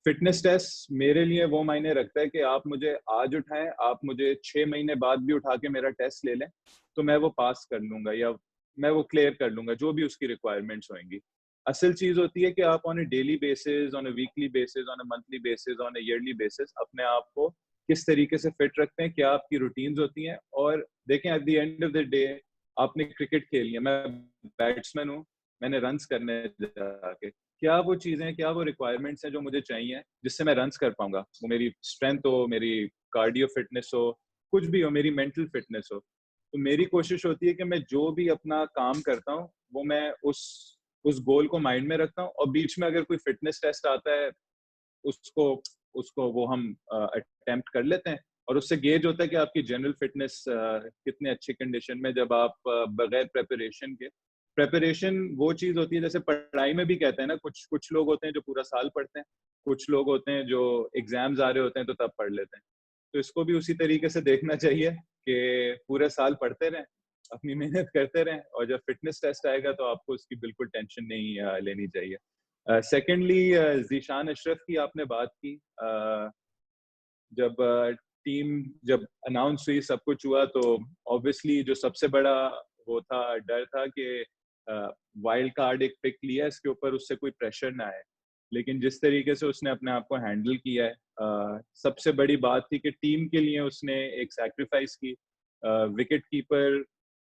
फिटनेस टेस्ट मेरे लिए वो मायने रखता है कि आप मुझे आज उठाएं, आप मुझे 6 महीने बाद भी उठा के मेरा टेस्ट ले लें तो मैं वो पास कर लूंगा या मैं वो क्लियर कर लूंगा, जो भी उसकी रिक्वायरमेंट्स होंगी। असल चीज होती है कि आप on A daily basis, on A weekly basis, on A monthly basis, on A yearly basis अपने आप को किस तरीके से फिट रखते हैं, क्या आपकी रूटीन्स होती हैं। और देखें at the end of the day आपने क्रिकेट खेली है, मैं बैट्समैन हूँ, मैंने रन्स करने जाके क्या वो चीजें, क्या वो रिक्वायरमेंट्स हैं जो मुझे चाहिए जिससे मैं रन्स कर पाऊंगा, वो मेरी स्ट्रेंथ हो, मेरी कार्डियो फिटनेस हो, कुछ भी हो, मेरी मेंटल फिटनेस हो। तो मेरी कोशिश होती है कि मैं जो भी अपना काम करता हूँ वो मैं उस गोल को माइंड में रखता हूँ, और बीच में अगर कोई फिटनेस टेस्ट आता है उसको उसको वो हम अटेम्प्ट कर लेते हैं, और उससे गेज होता है कि आपकी जनरल फिटनेस कितने अच्छी कंडीशन में, जब आप बगैर प्रेपरेशन वो चीज होती है जैसे पढ़ाई में भी कहते हैं ना, कुछ कुछ लोग होते हैं जो पूरा साल पढ़ते हैं, कुछ लोग होते हैं जो एग्जाम्स आ रहे होते हैं तो तब पढ़ लेते हैं। तो इसको भी उसी तरीके से देखना चाहिए कि पूरे साल पढ़ते रहें, अपनी मेहनत करते रहें, और जब फिटनेस टेस्ट आएगा तो आपको उसकी बिल्कुल टेंशन नहीं लेनी चाहिए। सेकेंडली ज़ीशान अशरफ की आपने बात की, जब जब अनाउंस हुई, सब कुछ हुआ, तो ऑब्वियसली जो सबसे बड़ा वो था, डर था कि वाइल्ड कार्ड एक पिक लिया, इसके ऊपर उससे कोई प्रेशर ना आए। लेकिन जिस तरीके से उसने अपने आप को हैंडल किया है, सबसे बड़ी बात थी कि टीम के लिए उसने एक सैक्रिफाइस की। विकेट कीपर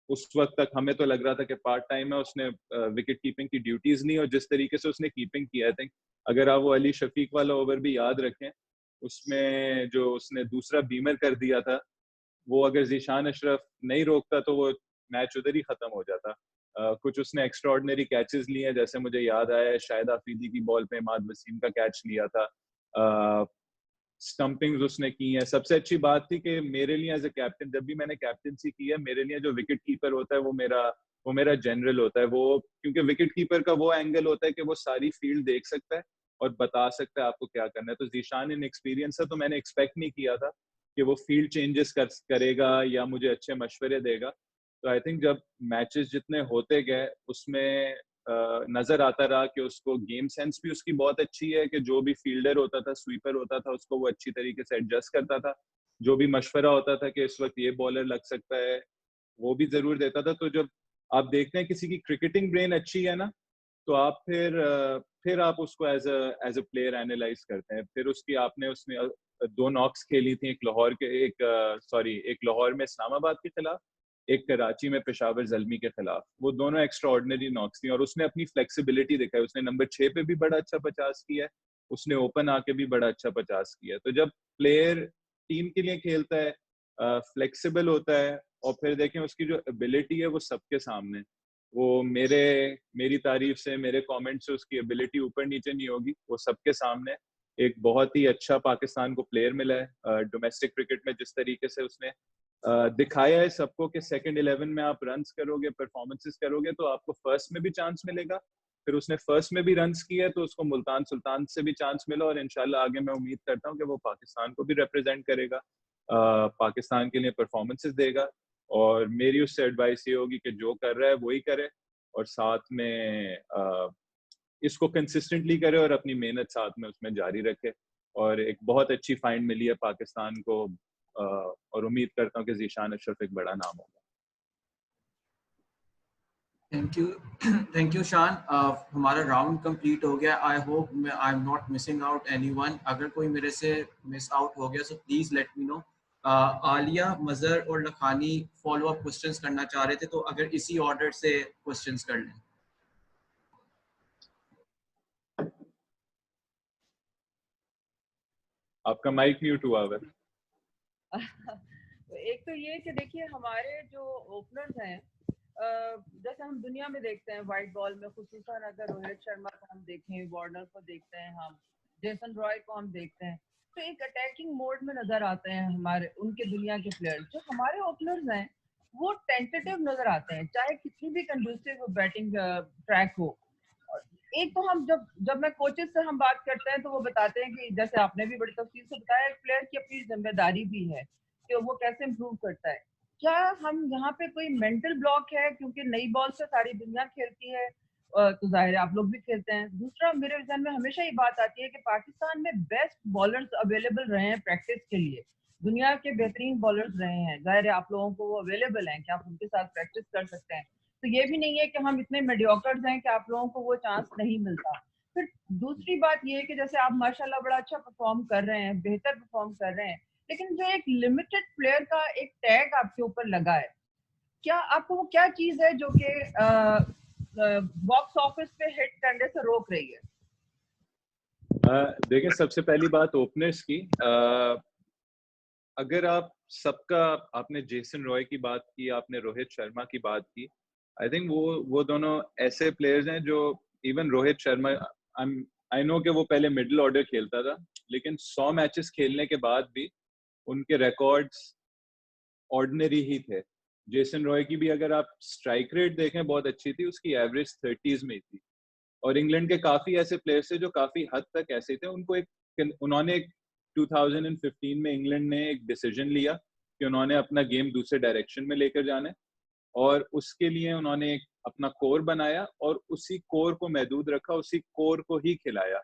उस वक्त तक हमें तो लग रहा था कि पार्ट टाइम है, उसने विकेट कीपिंग की ड्यूटीज नहीं, और जिस तरीके से उसने कीपिंग किया, आई थिंक अगर आप वो अली शफीक वाला ओवर भी याद रखें, उसमें जो उसने दूसरा बीमर कर दिया था, वो अगर ज़ीशान अशरफ नहीं रोकता तो वो मैच उधर ही खत्म हो जाता। कुछ उसने एक्स्ट्राऑर्डिनरी कैचेस लिए हैं, जैसे मुझे याद आया है शायद आफरीदी की बॉल पे इमाद वसीम का कैच लिया था, स्टंपिंग्स उसने की हैं। सबसे अच्छी बात थी कि मेरे लिए एज ए कैप्टन, जब भी मैंने कैप्टनसी की है, मेरे लिए जो विकेट कीपर होता है वो मेरा जनरल होता है। वो क्योंकि विकेट कीपर का वो एंगल होता है कि वो सारी फील्ड देख सकता है और बता सकता है आपको क्या करना है। तो ज़ीशान इन एक्सपीरियंस है, तो मैंने एक्सपेक्ट नहीं किया था कि वो फील्ड चेंजेस करेगा या मुझे अच्छे मशवरे देगा। तो आई थिंक जब मैचेस जितने होते गए उसमें नजर आता रहा कि उसको गेम सेंस भी उसकी बहुत अच्छी है, कि जो भी फील्डर होता था, स्वीपर होता था, उसको वो अच्छी तरीके से एडजस्ट करता था। जो भी मशवरा होता था कि इस वक्त ये बॉलर लग सकता है, वो भी जरूर देता था। तो जब आप देखते हैं किसी की क्रिकेटिंग ब्रेन अच्छी है ना, तो आप फिर आप उसको एज अ प्लेयर एनालाइज करते हैं। फिर उसकी 2 नॉक्स खेली थी, एक लाहौर में इस्लामाबाद के खिलाफ, एक कराची में पेशावर ज़ल्मी के खिलाफ। वो दोनों एक्स्ट्रा ऑर्डिनरी नॉक्स थी और उसने अपनी फ्लेक्सिबिलिटी दिखाई। उसने नंबर 6 पे भी बड़ा अच्छा 50 किया है, उसने ओपन आके भी बड़ा अच्छा 50 किया है। तो जब प्लेयर टीम के लिए खेलता है, फ्लेक्सिबल होता है, और फिर देखें उसकी जो एबिलिटी है वो सबके सामने, वो मेरी तारीफ से, मेरे कमेंट से उसकी एबिलिटी ऊपर नीचे नहीं होगी, वो सबके सामने एक बहुत ही अच्छा पाकिस्तान को प्लेयर मिला है। डोमेस्टिक क्रिकेट में जिस तरीके से उसने दिखाया है सबको कि सेकंड 11 में आप रन्स करोगे, परफॉर्मेंसेस करोगे तो आपको फर्स्ट में भी चांस मिलेगा। फिर उसने फर्स्ट में भी रन्स किया तो उसको मुल्तान सुल्तान से भी चांस मिला, और इंशाल्लाह आगे मैं उम्मीद करता हूँ कि वो पाकिस्तान को भी रिप्रेजेंट करेगा, पाकिस्तान के लिए परफॉर्मेंसेस देगा। और मेरी उससे एडवाइस ये होगी कि जो कर रहा है वही करे, और साथ में इसको कंसिस्टेंटली करे और अपनी मेहनत साथ में उसमें जारी रखे। और एक बहुत अच्छी फाइंड मिली है पाकिस्तान को, और उम्मीद करता हूँ कि ज़ीशान अशरफ एक बड़ा नाम होगा। थैंक यू शान। हमारा राउंड कंप्लीट हो गया। I hope I am not missing out anyone. अगर कोई मेरे से मिस आउट हो गया so please let me know. Alia, मजर और लखानी फॉलो अप क्वेश्चंस करना चाह रहे थे, तो अगर इसी ऑर्डर से क्वेश्चंस कर लें। आपका माइक म्यूट हुआ है। एक तो ये कि देखिए हमारे जो ओपनर्स हैं, जैसे हम दुनिया में देखते हैं वाइट बॉल में, खुसूसन अगर रोहित शर्मा को हम देखें, वार्नर को देखते हैं, हम जेसन रॉय को हम देखते हैं, तो एक अटैकिंग मोड में नजर आते हैं हमारे उनके दुनिया के प्लेयर्स। जो हमारे ओपनर्स हैं वो टेंटेटिव नजर आते हैं, चाहे कितनी भी कंडूसिव बैटिंग ट्रैक हो। एक तो हम जब मैं कोचेस से हम बात करते हैं तो वो बताते हैं कि जैसे आपने भी बड़ी तफसील से बताया, एक प्लेयर की अपनी जिम्मेदारी भी है कि वो कैसे इम्प्रूव करता है। क्या हम यहाँ पे कोई मेंटल ब्लॉक है, क्योंकि नई बॉल से सारी दुनिया खेलती है, तो जाहिर है आप लोग भी खेलते हैं। दूसरा, मेरे जहन में हमेशा ये बात आती है कि पाकिस्तान में बेस्ट बॉलर्स अवेलेबल रहे हैं प्रैक्टिस के लिए, दुनिया के बेहतरीन बॉलर्स रहे हैं, जाहिर है आप लोगों को वो अवेलेबल हैं कि आप उनके साथ प्रैक्टिस कर सकते हैं। तो ये भी नहीं है कि हम इतने मेडियोकर्स हैं कि आप लोगों को वो चांस नहीं मिलता। फिर दूसरी बात ये है कि जैसे आप माशाल्लाह बड़ा अच्छा परफॉर्म कर रहे हैं, बेहतर परफॉर्म कर रहे हैं, लेकिन जो एक लिमिटेड प्लेयर का एक टैग आपके ऊपर लगा है, क्या आपको वो क्या चीज है जो कि बॉक्स ऑफिस पे हिट करने से रोक रही है? देखिए, सबसे पहली बात ओपनर्स की, अगर आप सबका, आपने जेसन रॉय की बात की, आपने रोहित शर्मा की बात की, आई थिंक वो दोनों ऐसे प्लेयर्स हैं जो, even Rohit Sharma, I know कि वो पहले मिडिल ऑर्डर खेलता था, लेकिन 100 मैचेस खेलने के बाद भी उनके रिकॉर्ड्स ऑर्डिनरी ही थे। जेसन रॉय की भी अगर आप स्ट्राइक रेट देखें बहुत अच्छी थी, उसकी एवरेज 30s में थी। और इंग्लैंड के काफी ऐसे प्लेयर्स थे जो काफी हद तक ऐसे थे। उन्होंने 2015 में इंग्लैंड ने एक डिसीजन लिया कि उन्होंने अपना गेम दूसरे डायरेक्शन में लेकर जाना है, और उसके लिए उन्होंने एक अपना कोर बनाया और उसी कोर को महदूद रखा, उसी कोर को ही खिलाया।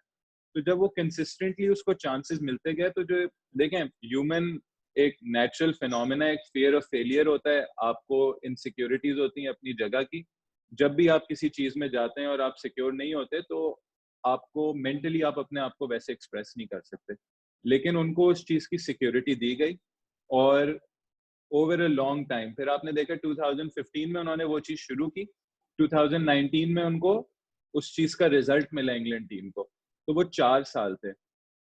तो जब वो कंसिस्टेंटली उसको चांसेस मिलते गए, तो जो देखें, ह्यूमन एक नेचुरल फिनोमेना, एक फियर ऑफ फेलियर होता है, आपको इनसिक्योरिटीज होती हैं अपनी जगह की। जब भी आप किसी चीज में जाते हैं और आप सिक्योर नहीं होते, तो आपको मेंटली आप अपने आप को वैसे एक्सप्रेस नहीं कर सकते। लेकिन उनको उस चीज की सिक्योरिटी दी गई, और ओवर अ लॉन्ग टाइम, फिर आपने देखा 2015 में उन्होंने वो चीज शुरू की, 2019 में उनको उस चीज का रिजल्ट मिला इंग्लैंड टीम को। तो वो 4 साल थे।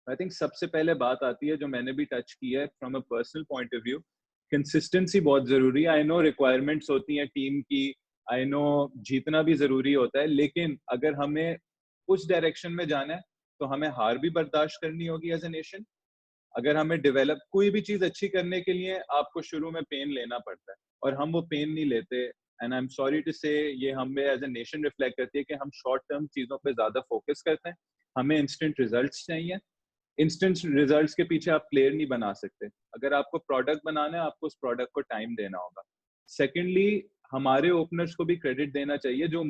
आई थिंक सबसे पहले बात आती है, जो मैंने भी टच की है from a personal point of view, consistency बहुत जरूरी है। आई नो रिक्वायरमेंट्स होती हैं टीम की, आई नो जीतना भी जरूरी होता है, लेकिन अगर हमें उस डायरेक्शन में जाना है तो हमें हार भी बर्दाश्त करनी होगी एज ए नेशन। अगर हमें डेवलप कोई भी चीज अच्छी करने के लिए आपको शुरू में पेन लेना पड़ता है, और हम वो पेन नहीं लेते। And I am sorry to say, ये हमें एज ए नेशन रिफ्लेक्ट करती है कि हम शॉर्ट टर्म चीजों पे ज्यादा फोकस करते हैं। हमें इंस्टेंट रिजल्ट्स चाहिए। इंस्टेंट रिजल्ट्स के पीछे आप प्लेयर नहीं बना सकते। अगर आपको प्रोडक्ट बनाना है, आपको उस प्रोडक्ट को टाइम देना होगा। सेकेंडली, हमारे ओपनर्स को भी क्रेडिट देना चाहिए, जो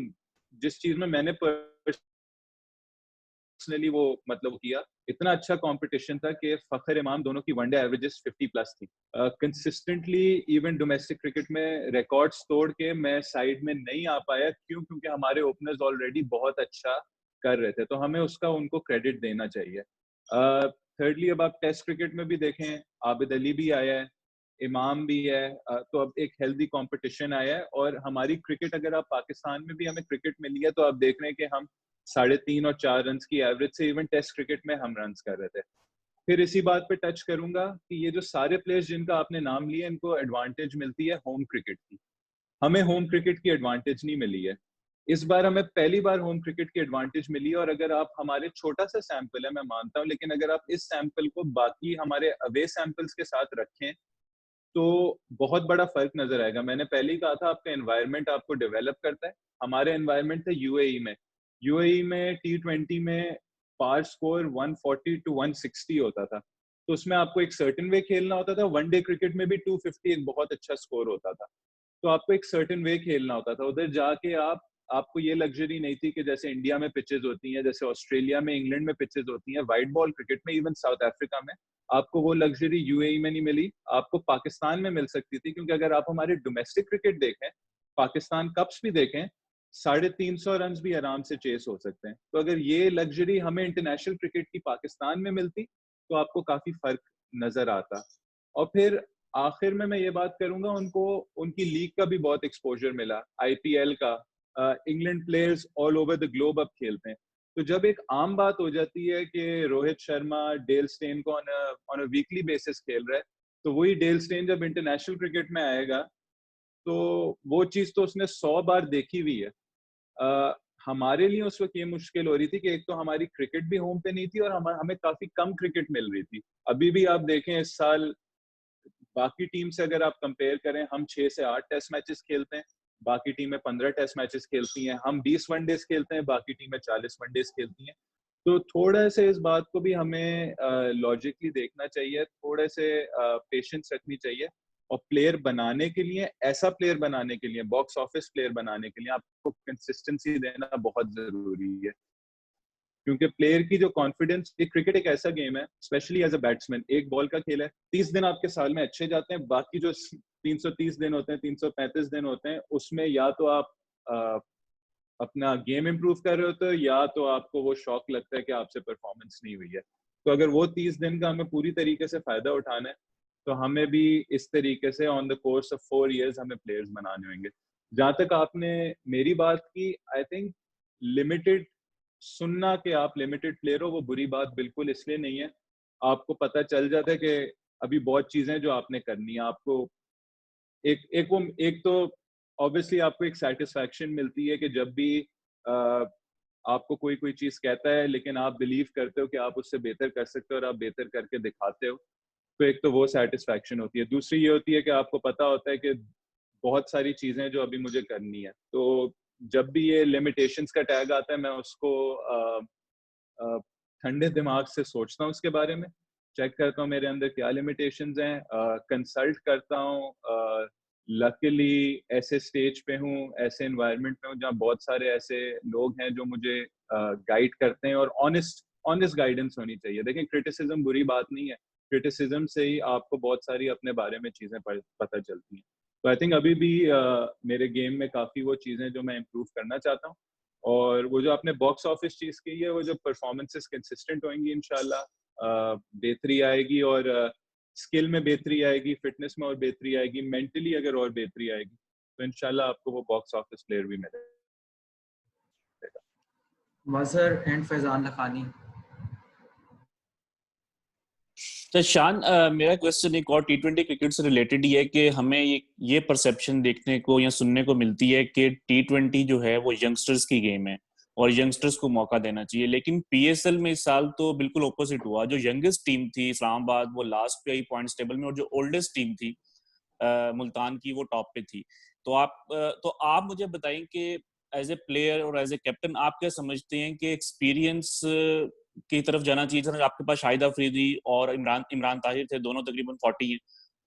जिस चीज में मैंने पर्सनली वो मतलब किया, इतना अच्छा कंपटीशन था कि फखर इमाम दोनों की वनडे एवरेजेस 50+ थी। कंसिस्टेंटली इवन डोमेस्टिक क्रिकेट में रिकॉर्ड्स तोड़ के मैं साइड में नहीं आ पाया। क्यों? क्योंकि हमारे ओपनर्स ऑलरेडी बहुत अच्छा कर रहे थे, तो हमें उसका उनको क्रेडिट देना चाहिए। thirdly, अब आप टेस्ट क्रिकेट में भी देखें, आबिद अली भी आया है, इमाम भी है, तो अब एक हेल्दी कंपटीशन आया है। और हमारी क्रिकेट, अगर आप पाकिस्तान में भी हमें क्रिकेट मिली है, तो आप देख रहे हैं कि हम 3.5 और 4 रन की एवरेज से इवन टेस्ट क्रिकेट में हम रन कर रहे थे। फिर इसी बात पे टच करूंगा कि ये जो सारे प्लेयर्स जिनका आपने नाम लिया, इनको एडवांटेज मिलती है होम क्रिकेट की। हमें होम क्रिकेट की एडवांटेज नहीं मिली है। इस बार हमें पहली बार होम क्रिकेट की एडवांटेज मिली है। और अगर आप, हमारे छोटा सा सैंपल है मैं मानता हूँ, लेकिन अगर आप इस सैंपल को बाकी हमारे अवे सैंपल्स के साथ रखें तो बहुत बड़ा फर्क नजर आएगा। मैंने पहले ही कहा था, आपका एनवायरनमेंट आपको डेवलप करता है। हमारे एनवायरनमेंट था यूएई में। यूएई में T20 में पार स्कोर 140 to 160 होता था, तो उसमें आपको एक सर्टेन वे खेलना होता था। वनडे क्रिकेट में भी 250 एक बहुत अच्छा स्कोर होता था, तो आपको एक सर्टेन वे खेलना होता था। उधर जाके आपको ये लग्जरी नहीं थी कि जैसे इंडिया में पिचेस होती हैं, जैसे ऑस्ट्रेलिया में, इंग्लैंड में पिचेस होती हैं, वाइट बॉल क्रिकेट में, इवन साउथ अफ्रीका में, आपको वो लग्जरी यूएई में नहीं मिली, आपको पाकिस्तान में मिल सकती थी। क्योंकि अगर आप हमारे डोमेस्टिक क्रिकेट देखें, पाकिस्तान कप्स भी देखें, 350 रन भी आराम से चेस हो सकते हैं। तो अगर ये लग्जरी हमें इंटरनेशनल क्रिकेट की पाकिस्तान में मिलती तो आपको काफी फर्क नजर आता। और फिर आखिर में मैं ये बात करूंगा, उनको उनकी लीग का भी बहुत एक्सपोजर मिला, आईपीएल का। England players all over the globe अब खेलते हैं। तो जब एक आम बात हो जाती है कि रोहित शर्मा डेल स्टेन को ऑन अ वीकली बेसिस खेल रहा है, तो वही डेल स्टेन जब इंटरनेशनल क्रिकेट में आएगा तो वो चीज तो उसने 100 बार देखी हुई है। हमारे लिए उस वक्त ये मुश्किल हो रही थी कि एक तो हमारी क्रिकेट भी होम पे नहीं थी और हमें काफी कम क्रिकेट मिल रही थी। अभी भी आप देखें, इस साल बाकी टीम से अगर आप कंपेयर करें, हम 6 से 8 टेस्ट मैचेस खेलते हैं, बाकी टीमें 15 टेस्ट मैचेस खेलती हैं। हम 20 वनडेज खेलते हैं, बाकी टीमें 40 वनडेज खेलती हैं। तो थोड़ा से इस बात को भी हमें लॉजिकली देखना चाहिए, थोड़े से पेशेंस रखनी चाहिए। और प्लेयर बनाने के लिए, ऐसा प्लेयर बनाने के लिए, बॉक्स ऑफिस प्लेयर बनाने के लिए आपको कंसिस्टेंसी देना बहुत जरूरी है। क्योंकि प्लेयर की जो कॉन्फिडेंस, क्रिकेट एक ऐसा गेम है, स्पेशली एज अ बैट्समैन, एक बॉल का खेल है। 30 दिन आपके साल में अच्छे जाते हैं, बाकी जो 330 दिन होते हैं, 335 दिन होते हैं, उसमें या तो आप अपना गेम इंप्रूव कर रहे होते हो, या तो आपको वो शौक लगता है कि आपसे परफॉर्मेंस नहीं हुई है। तो अगर वो 30 दिन का हमें पूरी तरीके से फायदा उठाना है, तो हमें भी इस तरीके से on the course of 4 years हमें प्लेयर्स बनाने होंगे। जहां तक आपने मेरी बात की, आई थिंक लिमिटेड सुनना कि आप लिमिटेड प्लेयर हो, वो बुरी बात बिल्कुल इसलिए नहीं है। आपको पता चल जाता है कि अभी बहुत चीजें जो आपने करनी है। आपको एक तो ऑब्वियसली आपको एक सेटिस्फैक्शन मिलती है कि जब भी आपको कोई चीज कहता है, लेकिन आप बिलीव करते हो कि आप उससे बेहतर कर सकते हो और आप बेहतर करके दिखाते हो, तो एक तो वो सेटिस्फैक्शन होती है। दूसरी ये होती है कि आपको पता होता है कि बहुत सारी चीजें जो अभी मुझे करनी है। तो जब भी ये लिमिटेशंस का टैग आता है, मैं उसको ठंडे दिमाग से सोचता हूँ, उसके बारे में चेक करता हूँ मेरे अंदर क्या लिमिटेशंस हैं, कंसल्ट करता हूँ। लकीली ऐसे स्टेज पे हूँ, ऐसे एनवायरनमेंट में हूँ जहाँ बहुत सारे ऐसे लोग हैं जो मुझे गाइड करते हैं, और ऑनेस्ट गाइडेंस होनी चाहिए। देखिए, क्रिटिसिज्म बुरी बात नहीं है, क्रिटिसिज्म से ही आपको बहुत सारी अपने बारे में चीजें पता चलती हैं। तो आई थिंक अभी भी मेरे गेम में काफी वो चीजें जो मैं इम्प्रूव करना चाहता हूँ। और वो जो आपने बॉक्स ऑफिस चीज की है, वो जो परफॉर्मेंसेस कंसिस्टेंट होंगी, इंशाल्लाह बेहतरी आएगी, और स्किल में बेहतरी आएगी, फिटनेस में और बेहतरी आएगी, मेंटली अगर और बेहतरी आएगी, तो इंशाल्लाह आपको वो बॉक्स ऑफिस प्लेयर भी मिलेगा। मजहर एंड फैजान लखानी। तो शान, मेरा क्वेश्चन एक और T20 क्रिकेट से रिलेटेड ही है कि हमें ये परसेप्शन देखने को या सुनने को मिलती है कि T20 जो है वो यंगस्टर्स की गेम है और यंगस्टर्स को मौका देना चाहिए। लेकिन PSL में इस साल तो बिल्कुल ऑपोजिट हुआ। जो यंगेस्ट टीम थी इस्लामाबाद, वो लास्ट पे आई पॉइंट्स टेबल में, और जो ओल्डेस्ट टीम थी मुल्तान की, वो टॉप पे थी। तो आप मुझे बताएं कि एज ए प्लेयर और एज ए कैप्टन आप क्या समझते हैं कि एक्सपीरियंस की तरफ जाना चाहिए? आपके पास शाहिद अफरीदी और इमरान ताहिर थे, दोनों तकरीबन 40 हैं,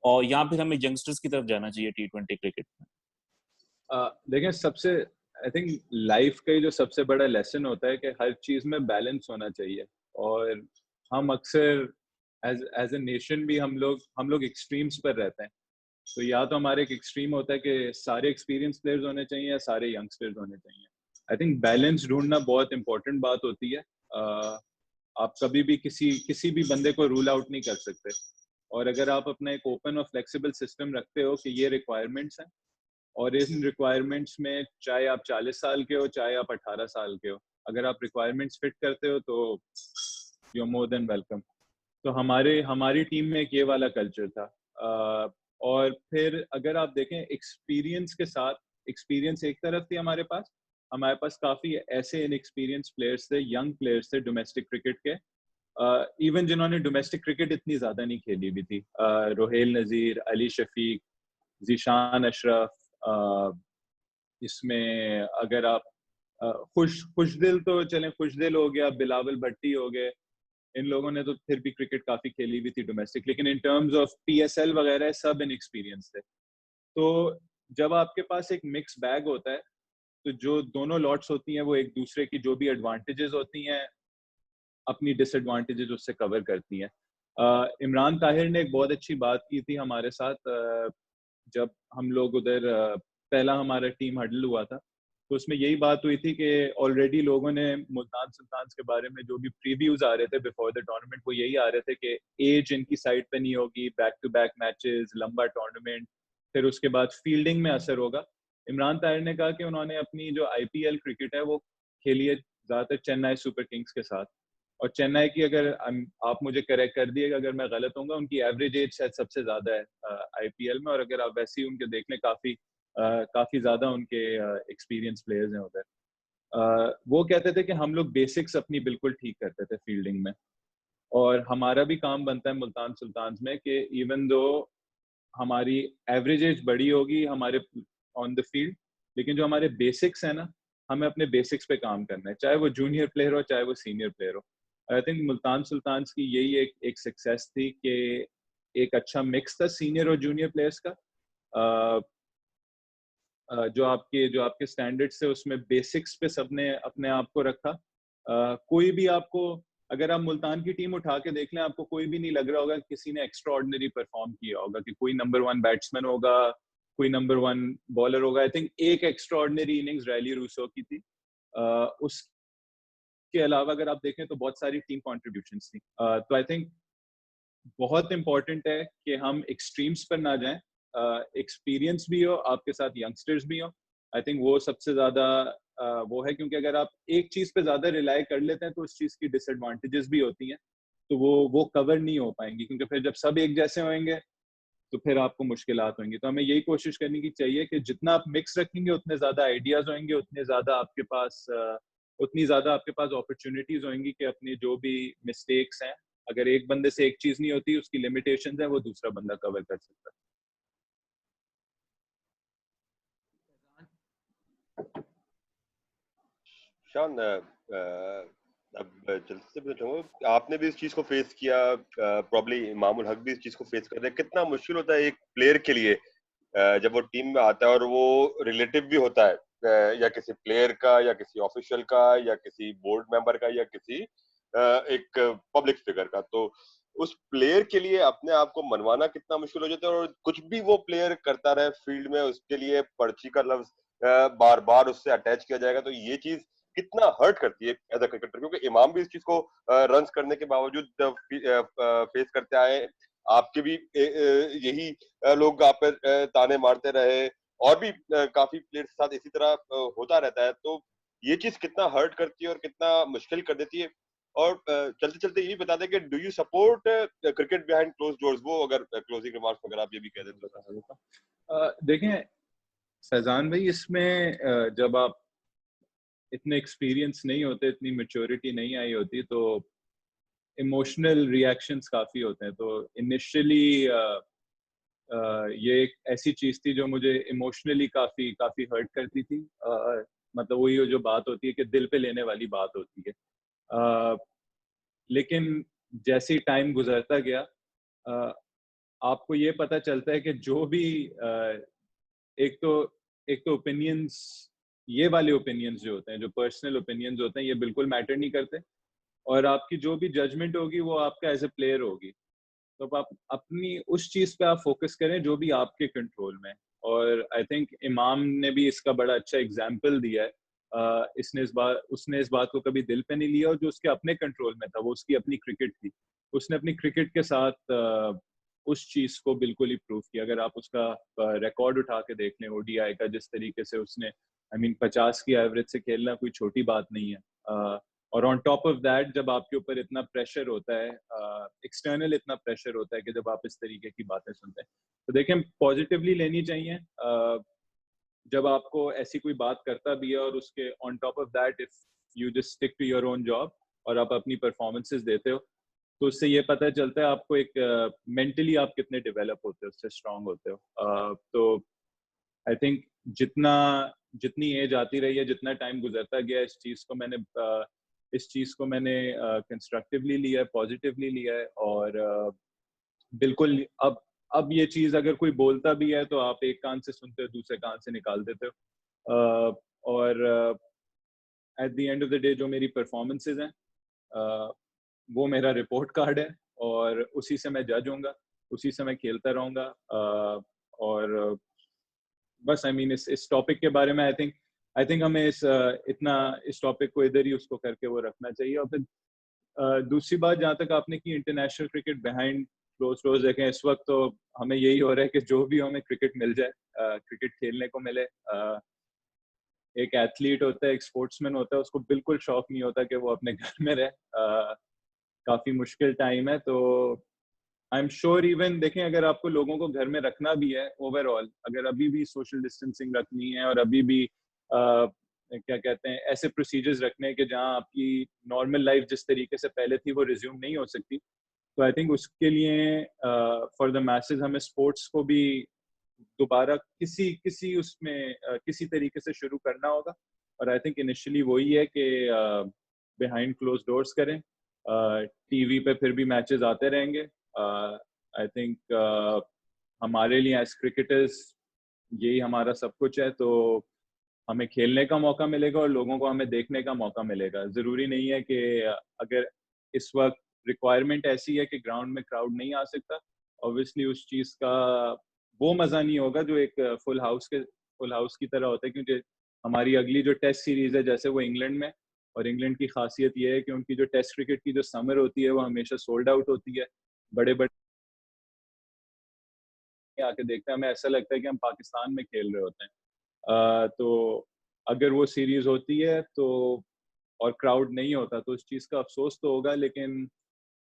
और यहाँ फिर हमें यंगस्टर्स की तरफ जाना चाहिए T20 क्रिकेट में। देखिए, सबसे आई थिंक लाइफ का जो सबसे बड़ा लेसन होता है कि हर चीज में बैलेंस होना चाहिए। और हम अक्सर एज ए नेशन भी हम लोग एक्सट्रीम्स पर रहते हैं। तो या तो हमारे एक एक्सट्रीम होता है कि सारे एक्सपीरियंस प्लेयर्स होने चाहिए या सारे यंगस्टर्स होने चाहिए। आई थिंक बैलेंस ढूंढना बहुत इंपॉर्टेंट बात होती है। आप कभी भी किसी भी बंदे को रूल आउट नहीं कर सकते। और अगर आप अपना एक ओपन और फ्लेक्सिबल सिस्टम रखते हो कि ये रिक्वायरमेंट्स हैं, और इन रिक्वायरमेंट्स में चाहे आप 40 साल के हो चाहे आप 18 साल के हो, अगर आप रिक्वायरमेंट्स फिट करते हो तो you are more than welcome. तो हमारी टीम में एक ये वाला कल्चर था। और फिर अगर आप देखें एक्सपीरियंस के साथ, एक्सपीरियंस एक तरफ थी हमारे पास काफी ऐसे इनएक्सपीरियंस प्लेयर्स थे, यंग प्लेयर्स थे डोमेस्टिक क्रिकेट के, इवन जिन्होंने डोमेस्टिक क्रिकेट इतनी ज्यादा नहीं खेली भी थी। रोहेल नजीर, अली शफीक, जीशान अशरफ, इसमें अगर आप खुशदिल तो चलें, खुशदिल हो गया, बिलावल भट्टी हो गए, इन लोगों ने तो फिर भी क्रिकेट काफी खेली हुई थी डोमेस्टिक, लेकिन इन टर्म्स ऑफ पीएसएल वगैरह सब इनएक्सपीरियंस थे। तो जब आपके पास एक मिक्स बैग होता है तो जो दोनों लॉट्स होती हैं वो एक दूसरे की जो भी एडवांटेजेस होती हैं अपनी डिसएडवांटेजेस उससे कवर करती हैं। इमरान ताहिर ने एक बहुत अच्छी बात की थी हमारे साथ जब हम लोग उधर पहला हमारा टीम हडल हुआ था, तो उसमें यही बात हुई थी कि ऑलरेडी लोगों ने मुल्तान सुल्तान्स के बारे में जो भी प्रीव्यूज आ रहे थे बिफोर द टूर्नामेंट, वो यही आ रहे थे कि एज इनकी साइड पे नहीं होगी, बैक टू बैक मैचेस, लंबा टूर्नामेंट, फिर उसके बाद फील्डिंग में असर होगा। इमरान ताहिर ने कहा कि उन्होंने अपनी जो आईपीएल क्रिकेट है वो खेली है ज़्यादातर चेन्नई सुपर किंग्स के साथ, और चेन्नई की, अगर आप मुझे करेक्ट कर दिएगा अगर मैं गलत होऊंगा, उनकी एवरेज एज शायद सबसे ज़्यादा है आईपीएल में, और अगर आप वैसे ही उनके देख लें काफ़ी ज़्यादा उनके एक्सपीरियंस प्लेयर्स हैं उधर। वो कहते थे कि हम लोग बेसिक्स अपनी बिल्कुल ठीक करते थे फील्डिंग में, और हमारा भी काम बनता है मुल्तान सुल्तान्स में कि इवन दो हमारी एवरेज एज बड़ी होगी हमारे ऑन द फील्ड, लेकिन जो हमारे बेसिक्स है ना, हमें अपने बेसिक्स पे काम करना है, चाहे वो जूनियर प्लेयर हो चाहे वो सीनियर प्लेयर हो। आई थिंक मुल्तान सुल्तान्स की यही एक सक्सेस थी कि एक अच्छा मिक्स था सीनियर और जूनियर प्लेयर्स का। जो आपके स्टैंडर्ड्स थे उसमें बेसिक्स पे सबने अपने आप को रखा। कोई भी आपको, अगर आप मुल्तान की टीम उठा के देख लें, आपको कोई भी नहीं लग रहा होगा किसी ने एक्स्ट्रा ऑर्डिनरी परफॉर्म किया होगा, कि कोई नंबर 1 बैट्समैन होगा, कोई नंबर 1 बॉलर होगा। आई थिंक एक extraordinary innings Rilee Rossouw की थी, उसके अलावा अगर आप देखें तो बहुत सारी टीम कॉन्ट्रीब्यूशंस थी। तो आई थिंक बहुत इंपॉर्टेंट है कि हम एक्सट्रीम्स पर ना जाएं, एक्सपीरियंस भी हो, आपके साथ यंगस्टर्स भी हो। आई थिंक वो सबसे ज्यादा वो है, क्योंकि अगर आप एक चीज पे ज्यादा रिलाई कर लेते हैं तो उस चीज की डिसएडवांटेजेस भी होती हैं, तो वो कवर नहीं हो पाएंगी, क्योंकि फिर जब सब एक जैसे होंगे तो फिर आपको मुश्किलात होंगी। तो हमें यही कोशिश करनी की चाहिए कि जितना आप मिक्स रखेंगे उतने ज्यादा आइडियाज होंगे, उतनी ज्यादा आपके पास अपॉर्चुनिटीज होंगी कि अपने जो भी मिस्टेक्स हैं, अगर एक बंदे से एक चीज नहीं होती, उसकी लिमिटेशंस है, वो दूसरा बंदा कवर कर सकता है। शान, अब जल्दी से पूछना चाहूंगा, आपने भी इस चीज को फेस किया, प्रॉब्ली इमामुल हक भी इस चीज को फेस कर रहे हैं, कितना मुश्किल होता है एक प्लेयर के लिए जब वो टीम में आता है और वो रिलेटिव भी होता है या किसी प्लेयर का या किसी ऑफिशियल का या किसी बोर्ड मेंबर का या किसी एक पब्लिक फिगर का, तो उस प्लेयर के लिए अपने आप को मनवाना कितना मुश्किल हो जाता है, और कुछ भी वो प्लेयर करता रहे फील्ड में, उसके लिए पर्ची का लफ्ज बार बार उससे अटैच किया जाएगा, तो ये चीज कितना हर्ट करती है एज अ क्रिकेटर, क्योंकि इमाम भी इस चीज को रन्स करने के बावजूद फेस करते आए, आपके भी यही लोग आप पर ताने मारते रहे, और भी काफी प्लेयर्स के साथ इसी तरह होता रहता है, तो ये चीज कितना हर्ट करती है और कितना मुश्किल कर देती है। और चलते चलते यही बता दें कि do you support cricket behind close doors, वो अगर क्लोजिंग रिमार्क्स अगर आप ये भी कह दें तो। देखें फैजान भाई, इसमें जब आप इतने एक्सपीरियंस नहीं होते, इतनी मैच्योरिटी नहीं आई होती, तो इमोशनल रिएक्शंस काफी होते हैं। तो इनिशियली ये एक ऐसी चीज थी जो मुझे इमोशनली काफी हर्ट करती थी। मतलब वही जो बात होती है कि दिल पे लेने वाली बात होती है। लेकिन जैसे ही टाइम गुजरता गया, आपको ये पता चलता है कि जो भी एक तो ओपिनियंस, ये वाले ओपिनियंस जो होते हैं, जो पर्सनल ओपिनियंस होते हैं, ये बिल्कुल मैटर नहीं करते, और आपकी जो भी जजमेंट होगी वो आपका एज ए प्लेयर होगी। तो आप अपनी उस चीज पे आप फोकस करें जो भी आपके कंट्रोल में। और आई थिंक इमाम ने भी इसका बड़ा अच्छा एग्जाम्पल दिया है उसने इस बात को कभी दिल पे नहीं लिया, और जो उसके अपने कंट्रोल में था वो उसकी अपनी क्रिकेट थी। उसने अपनी क्रिकेट के साथ उस चीज को बिल्कुल ही प्रूव किया। अगर आप उसका रिकॉर्ड उठा के देख लें ओडीआई का, जिस तरीके से उसने 50 की एवरेज से खेलना कोई छोटी बात नहीं है। और ऑन टॉप ऑफ दैट, जब आपके ऊपर इतना प्रेशर होता है, एक्सटर्नल इतना प्रेशर होता है कि जब आप इस तरीके की बातें सुनते हैं, तो देखें पॉजिटिवली लेनी चाहिए। जब आपको ऐसी कोई बात करता भी है और उसके on top of that if you just stick to your own job और आप अपनी परफॉर्मेंसेस देते हो, तो उससे ये पता चलता है आपको एक मेंटली आप कितने डेवलप होते हो, उससे स्ट्रांग होते हो। तो आई थिंक जितनी एज आती रही है, जितना टाइम गुजरता गया, इस चीज को मैंने कंस्ट्रक्टिवली लिया है, पॉजिटिवली लिया है। और बिल्कुल अब ये चीज अगर कोई बोलता भी है तो आप एक कान से सुनते हो, दूसरे कान से निकाल देते हो। और at the end of the day जो मेरी परफॉर्मेंसेज हैं वो मेरा रिपोर्ट कार्ड है, और उसी से मैं जज होऊंगा, उसी से मैं खेलता रहूंगा। और बस इस टॉपिक के बारे में आई थिंक हमें इस टॉपिक को इधर ही उसको करके वो रखना चाहिए। और फिर दूसरी बात, जहाँ तक आपने की international cricket behind close doors, देखें इस वक्त तो हमें यही हो रहा है कि जो भी हमें क्रिकेट मिल जाए, क्रिकेट खेलने को मिले। एक एथलीट होता है, एक स्पोर्ट्समैन होता है, उसको बिल्कुल शौक नहीं होता कि वो अपने घर में रहे। काफी मुश्किल टाइम है। तो आई एम श्योर इवन देखें, अगर आपको लोगों को घर में रखना भी है ओवरऑल, अगर अभी भी सोशल डिस्टेंसिंग रखनी है और अभी भी क्या कहते हैं ऐसे प्रोसीजर्स रखने हैं कि जहां आपकी नॉर्मल लाइफ जिस तरीके से पहले थी वो रिज्यूम नहीं हो सकती, तो आई थिंक उसके लिए फॉर द मैसेज हमें स्पोर्ट्स को भी दोबारा किसी तरीके से शुरू करना होगा। और आई थिंक इनिशियली वही है कि बिहाइंड क्लोज डोर्स करें। टीवी पे फिर भी मैचेस आते रहेंगे। आई थिंक हमारे लिए एज क्रिकेटर्स यही हमारा सब कुछ है, तो हमें खेलने का मौका मिलेगा और लोगों को हमें देखने का मौका मिलेगा। जरूरी नहीं है कि अगर इस वक्त रिक्वायरमेंट ऐसी है कि ग्राउंड में क्राउड नहीं आ सकता, ऑब्वियसली उस चीज का वो मजा नहीं होगा जो एक फुल हाउस की तरह होता है। क्योंकि हमारी अगली जो टेस्ट सीरीज है, जैसे वो इंग्लैंड में, और इंग्लैंड की खासियत ये है कि उनकी जो टेस्ट क्रिकेट की जो समर होती है वो हमेशा सोल्ड आउट होती है। बड़े बड़े आके देखते हैं, हमें ऐसा लगता है कि हम पाकिस्तान में खेल रहे होते हैं। तो अगर वो सीरीज होती है तो और क्राउड नहीं होता तो उस चीज का अफसोस तो होगा, लेकिन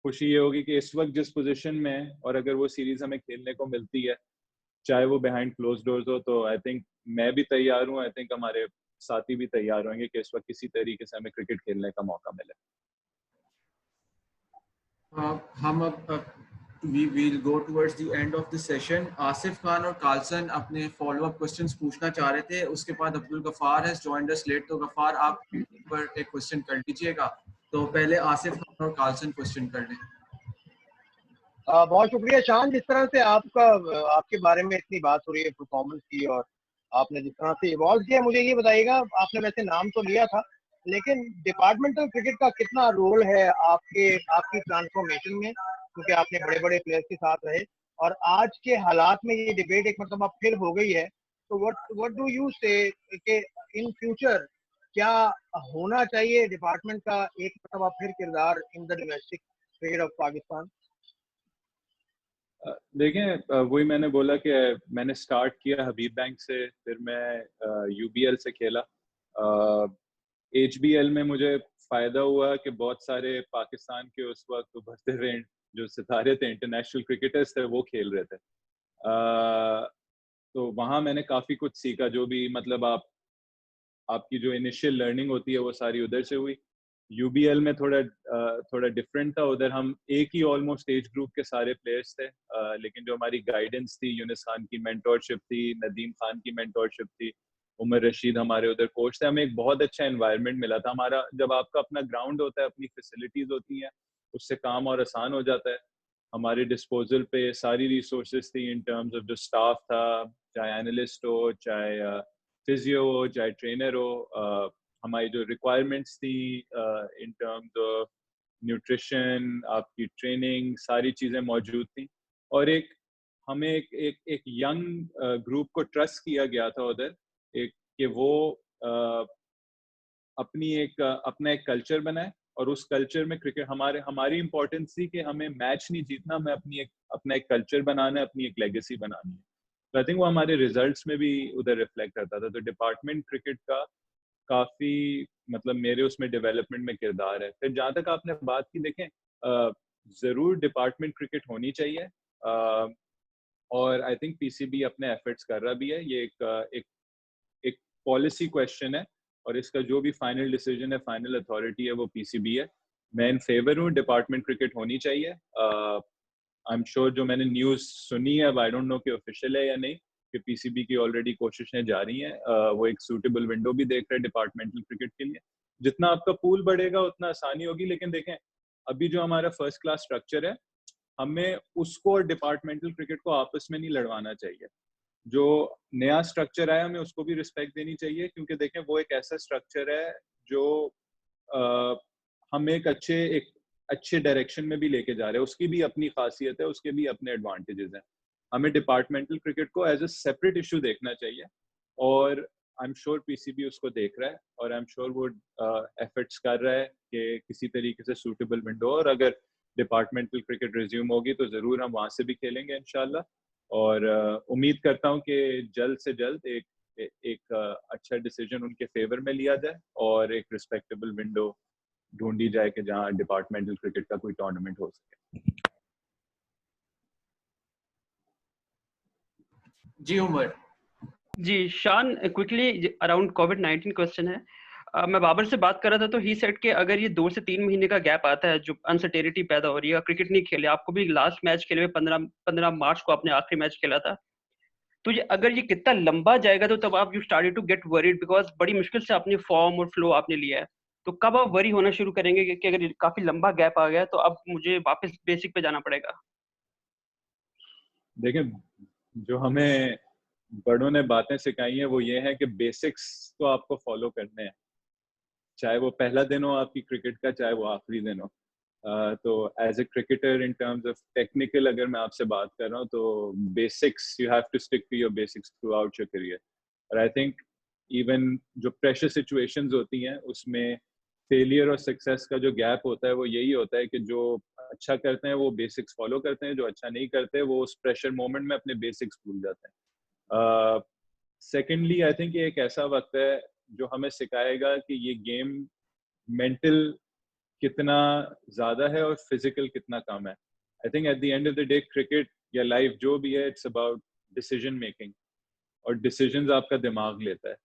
खुशी ये होगी कि इस वक्त जिस पोजीशन में है और अगर वो सीरीज हमें खेलने को मिलती है, चाहे वो बिहाइंड क्लोज डोर्स हो, तो आई थिंक मैं भी तैयार हूँ, आई थिंक हमारे साथी भी तैयार होंगे कि इस वक्त किसी तरीके से हमें क्रिकेट खेलने का मौका मिले। हम अब we will go towards the end of the session. Asif Khan और कार्लसन अपने फॉलो अप क्वेश्चंस पूछना चाह रहे थे, उसके बाद Abdul Ghaffar has joined us late, तो गफार आप पर एक क्वेश्चन कर लीजिएगा। तो पहले आसिफ खान और कार्लसन क्वेश्चन कर लें। बहुत शुक्रिया शान, जिस तरह से आपके बारे में इतनी बात हो रही है परफॉर्मेंस की और आपने जिस तरह से इवॉल्व किया, मुझे ये बताइएगा, आपने वैसे नाम तो लिया था लेकिन डिपार्टमेंटल क्रिकेट का कितना रोल है आपकी ट्रांसफॉर्मेशन में, क्योंकि आपने बड़े बड़े प्लेयर्स के साथ रहे और आज के हालात में ये डिबेट एक मतलब अब फिर हो गई है, तो व्हाट डू यू से कि इन फ्यूचर क्या होना चाहिए डिपार्टमेंट का एक मतलब अब फिर किरदार in the domestic cricket of Pakistan? देखें, वही मैंने बोला कि मैंने स्टार्ट किया हबीब बैंक से, फिर मैं यूबीएल से खेला। एचबीएल में मुझे फायदा हुआ कि बहुत सारे पाकिस्तान के उस वक्त उभरते हुए जो सितारे थे, इंटरनेशनल क्रिकेटर्स थे, वो खेल रहे थे। तो वहाँ मैंने काफ़ी कुछ सीखा, जो भी मतलब आपकी जो इनिशियल लर्निंग होती है वो सारी उधर से हुई। यूबीएल में थोड़ा डिफरेंट था, उधर हम एक ही ऑलमोस्ट एज ग्रुप के सारे प्लेयर्स थे, लेकिन जो हमारी गाइडेंस थी, यूनिस खान की मेंटोरशिप थी, नदीम खान की मेंटोरशिप थी, उमर रशीद हमारे उधर कोच थे, हमें एक बहुत अच्छा एनवायरनमेंट मिला था। हमारा जब आपका अपना ग्राउंड होता है, अपनी फैसिलिटीज होती हैं, उससे काम और आसान हो जाता है। हमारे डिस्पोजल पे सारी रिसोर्सेज थी इन टर्म्स ऑफ जो स्टाफ था, चाहे एनालिस्ट हो, चाहे फिजियो हो, चाहे ट्रेनर हो। हमारी जो रिक्वायरमेंट्स थी इन टर्म्स ऑफ न्यूट्रिशन, आपकी ट्रेनिंग, सारी चीज़ें मौजूद थी। और हमें एक यंग ग्रुप को ट्रस्ट किया गया था उधर, कि वो अपना एक कल्चर बनाए और उस कल्चर में क्रिकेट हमारी इंपॉर्टेंस थी कि हमें मैच नहीं जीतना, हमें अपना एक कल्चर बनाना है, अपनी एक लेगेसी बनानी है। तो आई थिंक वो हमारे रिजल्ट्स में भी उधर रिफ्लेक्ट करता था। तो डिपार्टमेंट क्रिकेट का काफी मतलब मेरे उसमें डेवलपमेंट में किरदार है। फिर जहाँ तक आपने बात की, देखें जरूर डिपार्टमेंट क्रिकेट होनी चाहिए और आई थिंक पीसीबी अपने एफर्ट्स कर रहा भी है। ये एक पॉलिसी क्वेश्चन है और इसका जो भी फाइनल डिसीजन है, फाइनल अथॉरिटी है, वो पीसीबी है। मैं इन फेवर हूँ, डिपार्टमेंट क्रिकेट होनी चाहिए। आई एम श्योर जो मैंने न्यूज़ सुनी है, अब आई डोंट नो कि ऑफिशियल है या नहीं, कि पीसीबी की ऑलरेडी कोशिशें जारी हैं। वो एक सूटेबल विंडो भी देख रहे हैं डिपार्टमेंटल क्रिकेट के लिए। जितना आपका पूल बढ़ेगा उतना आसानी होगी, लेकिन देखें अभी जो हमारा फर्स्ट क्लास स्ट्रक्चर है, हमें उसको और डिपार्टमेंटल क्रिकेट को आपस में नहीं लड़वाना चाहिए। जो नया स्ट्रक्चर आया हमें उसको भी रिस्पेक्ट देनी चाहिए, क्योंकि देखें वो एक ऐसा स्ट्रक्चर है जो हमें एक अच्छे डायरेक्शन में भी लेके जा रहे हैं। उसकी भी अपनी खासियत है, उसके भी अपने एडवांटेजेस हैं। हमें डिपार्टमेंटल क्रिकेट को एज अ सेपरेट इशू देखना चाहिए और आई एम श्योर पीसीबी उसको देख रहा है और आई एम श्योर वो एफर्ट्स कर रहा है कि किसी तरीके से सूटेबल विंडो, और अगर डिपार्टमेंटल क्रिकेट रिज्यूम होगी तो ज़रूर हम वहाँ से भी खेलेंगे इंशाल्लाह। और उम्मीद करता हूँ कि जल्द से जल्द एक अच्छा डिसीजन उनके फेवर में लिया जाए और एक रिस्पेक्टेबल विंडो ढूंढी जाए कि जहाँ डिपार्टमेंटल क्रिकेट का कोई टूर्नामेंट हो सके। जी उमर। जी शान, क्विकली अराउंड कोविड-19 क्वेश्चन है। मैं बाबर से बात कर रहा था तो ही सेड कि अगर ये 2 से 3 महीने का गैप आता है, जो अनसर्टेनिटी पैदा हो रही है, क्रिकेट नहीं खेले, आपको भी लास्ट मैच खेले हुए 15 मार्च को आपने आखिरी मैच खेला था, तो ये अगर ये कितना लंबा जाएगा तो तब आप you started to get worried, because बड़ी मुश्किल से अपनी फॉर्म और फ्लो आपने लिया है। तो कब आप वरी होना शुरू करेंगे कि अगर काफी लंबा गैप आ गया तो अब मुझे वापस बेसिक पे जाना पड़ेगा? देखें, जो हमें बड़ों ने बातें सिखाई हैं वो ये है कि बेसिक्स तो आपको फॉलो करने हैं, चाहे वो पहला दिन हो आपकी क्रिकेट का, चाहे वो आखिरी दिन हो। तो as a cricketer in terms of technical अगर मैं आपसे बात कर रहा हूँ तो basics, you have to stick to your basics throughout your career. और आई थिंक इवन जो प्रेशर सिचुएशंस होती हैं उसमें फेलियर और सक्सेस का जो गैप होता है वो यही होता है कि जो अच्छा करते हैं वो बेसिक्स फॉलो करते हैं, जो अच्छा नहीं करते वो उस प्रेशर मोमेंट में अपने बेसिक्स भूल जाते हैं। सेकेंडली आई थिंक ये एक ऐसा वक्त है जो हमें सिखाएगा कि ये गेम मेंटल कितना ज्यादा है और फिजिकल कितना कम है। I think at the end of the day cricket या लाइफ जो भी है, इट्स अबाउट डिसीजन मेकिंग, और डिसीजंस आपका दिमाग लेता है।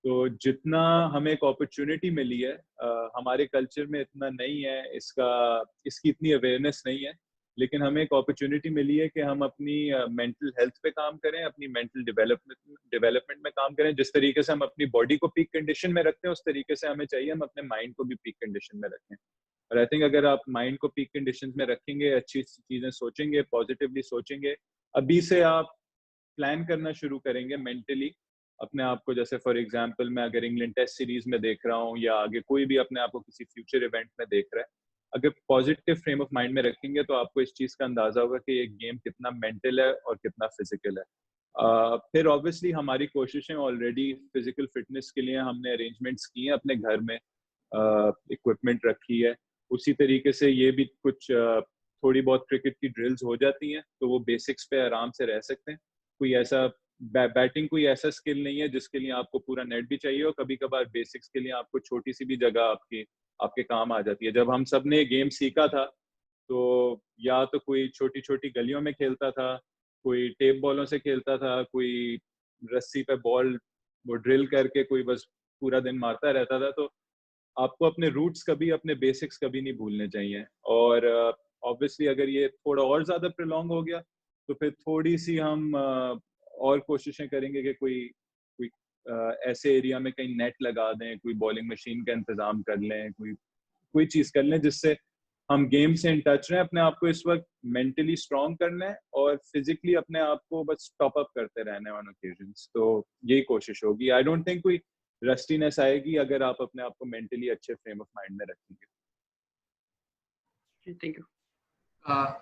तो जितना हमें एक अपॉर्चुनिटी मिली है, हमारे कल्चर में इतना नहीं है, इसकी इतनी अवेयरनेस नहीं है, लेकिन हमें एक अपॉर्चुनिटी मिली है कि हम अपनी मेंटल हेल्थ पे काम करें, अपनी मेंटल डेवलपमेंट में काम करें। जिस तरीके से हम अपनी बॉडी को पीक कंडीशन में रखते हैं उस तरीके से हमें चाहिए हम अपने माइंड को भी पीक कंडीशन में रखें। और आई थिंक अगर आप माइंड को पीक कंडीशन में रखेंगे, अच्छी चीजें सोचेंगे, पॉजिटिवली सोचेंगे, अभी से आप प्लान करना शुरू करेंगे मेंटली अपने आप को। जैसे फॉर एग्जांपल मैं अगर इंग्लैंड टेस्ट सीरीज में देख रहा हूँ या आगे कोई भी अपने आप को किसी फ्यूचर इवेंट में देख रहा है, अगर पॉजिटिव फ्रेम ऑफ माइंड में रखेंगे तो आपको इस चीज का अंदाजा होगा कि ये गेम कितना मेंटल है और कितना फिजिकल है। फिर ऑब्वियसली हमारी कोशिशें ऑलरेडी फिजिकल फिटनेस के लिए हमने अरेंजमेंट्स की हैं अपने घर में, इक्विपमेंट रखी है। उसी तरीके से ये भी कुछ थोड़ी बहुत क्रिकेट की ड्रिल्स हो जाती हैं, तो वो बेसिक्स पे आराम से रह सकते हैं। कोई ऐसा बैटिंग कोई ऐसा स्किल नहीं है जिसके लिए आपको पूरा नेट भी चाहिए हो। कभी कभार बेसिक्स के लिए आपको छोटी सी भी जगह आपके काम आ जाती है। जब हम सब ने गेम सीखा था तो या तो कोई छोटी छोटी गलियों में खेलता था, कोई टेप बॉलों से खेलता था, कोई रस्सी पे बॉल वो ड्रिल करके कोई बस पूरा दिन मारता रहता था। तो आपको अपने रूट्स कभी, अपने बेसिक्स कभी नहीं भूलने चाहिए। और ऑब्वियसली अगर ये थोड़ा और ज्यादा प्रोलॉन्ग हो गया तो फिर थोड़ी सी हम और कोशिशें करेंगे कि कोई ऐसे एरिया में कहीं नेट लगा दें, कोई बॉलिंग मशीन का इंतजाम कर लें, कोई चीज कर लें जिससे हम गेम से इन टच रहें। अपने आप को इस वक्त मेंटली स्ट्रांग करना है और फिजिकली अपने आप को बस टॉप अप करते रहने ऑन ओकेजन्स। तो यही कोशिश होगी। आई डोंट थिंक कोई रस्टीनेस आएगी अगर आप अपने आप को मेंटली अच्छे फ्रेम ऑफ माइंड में रखेंगे। Thank you.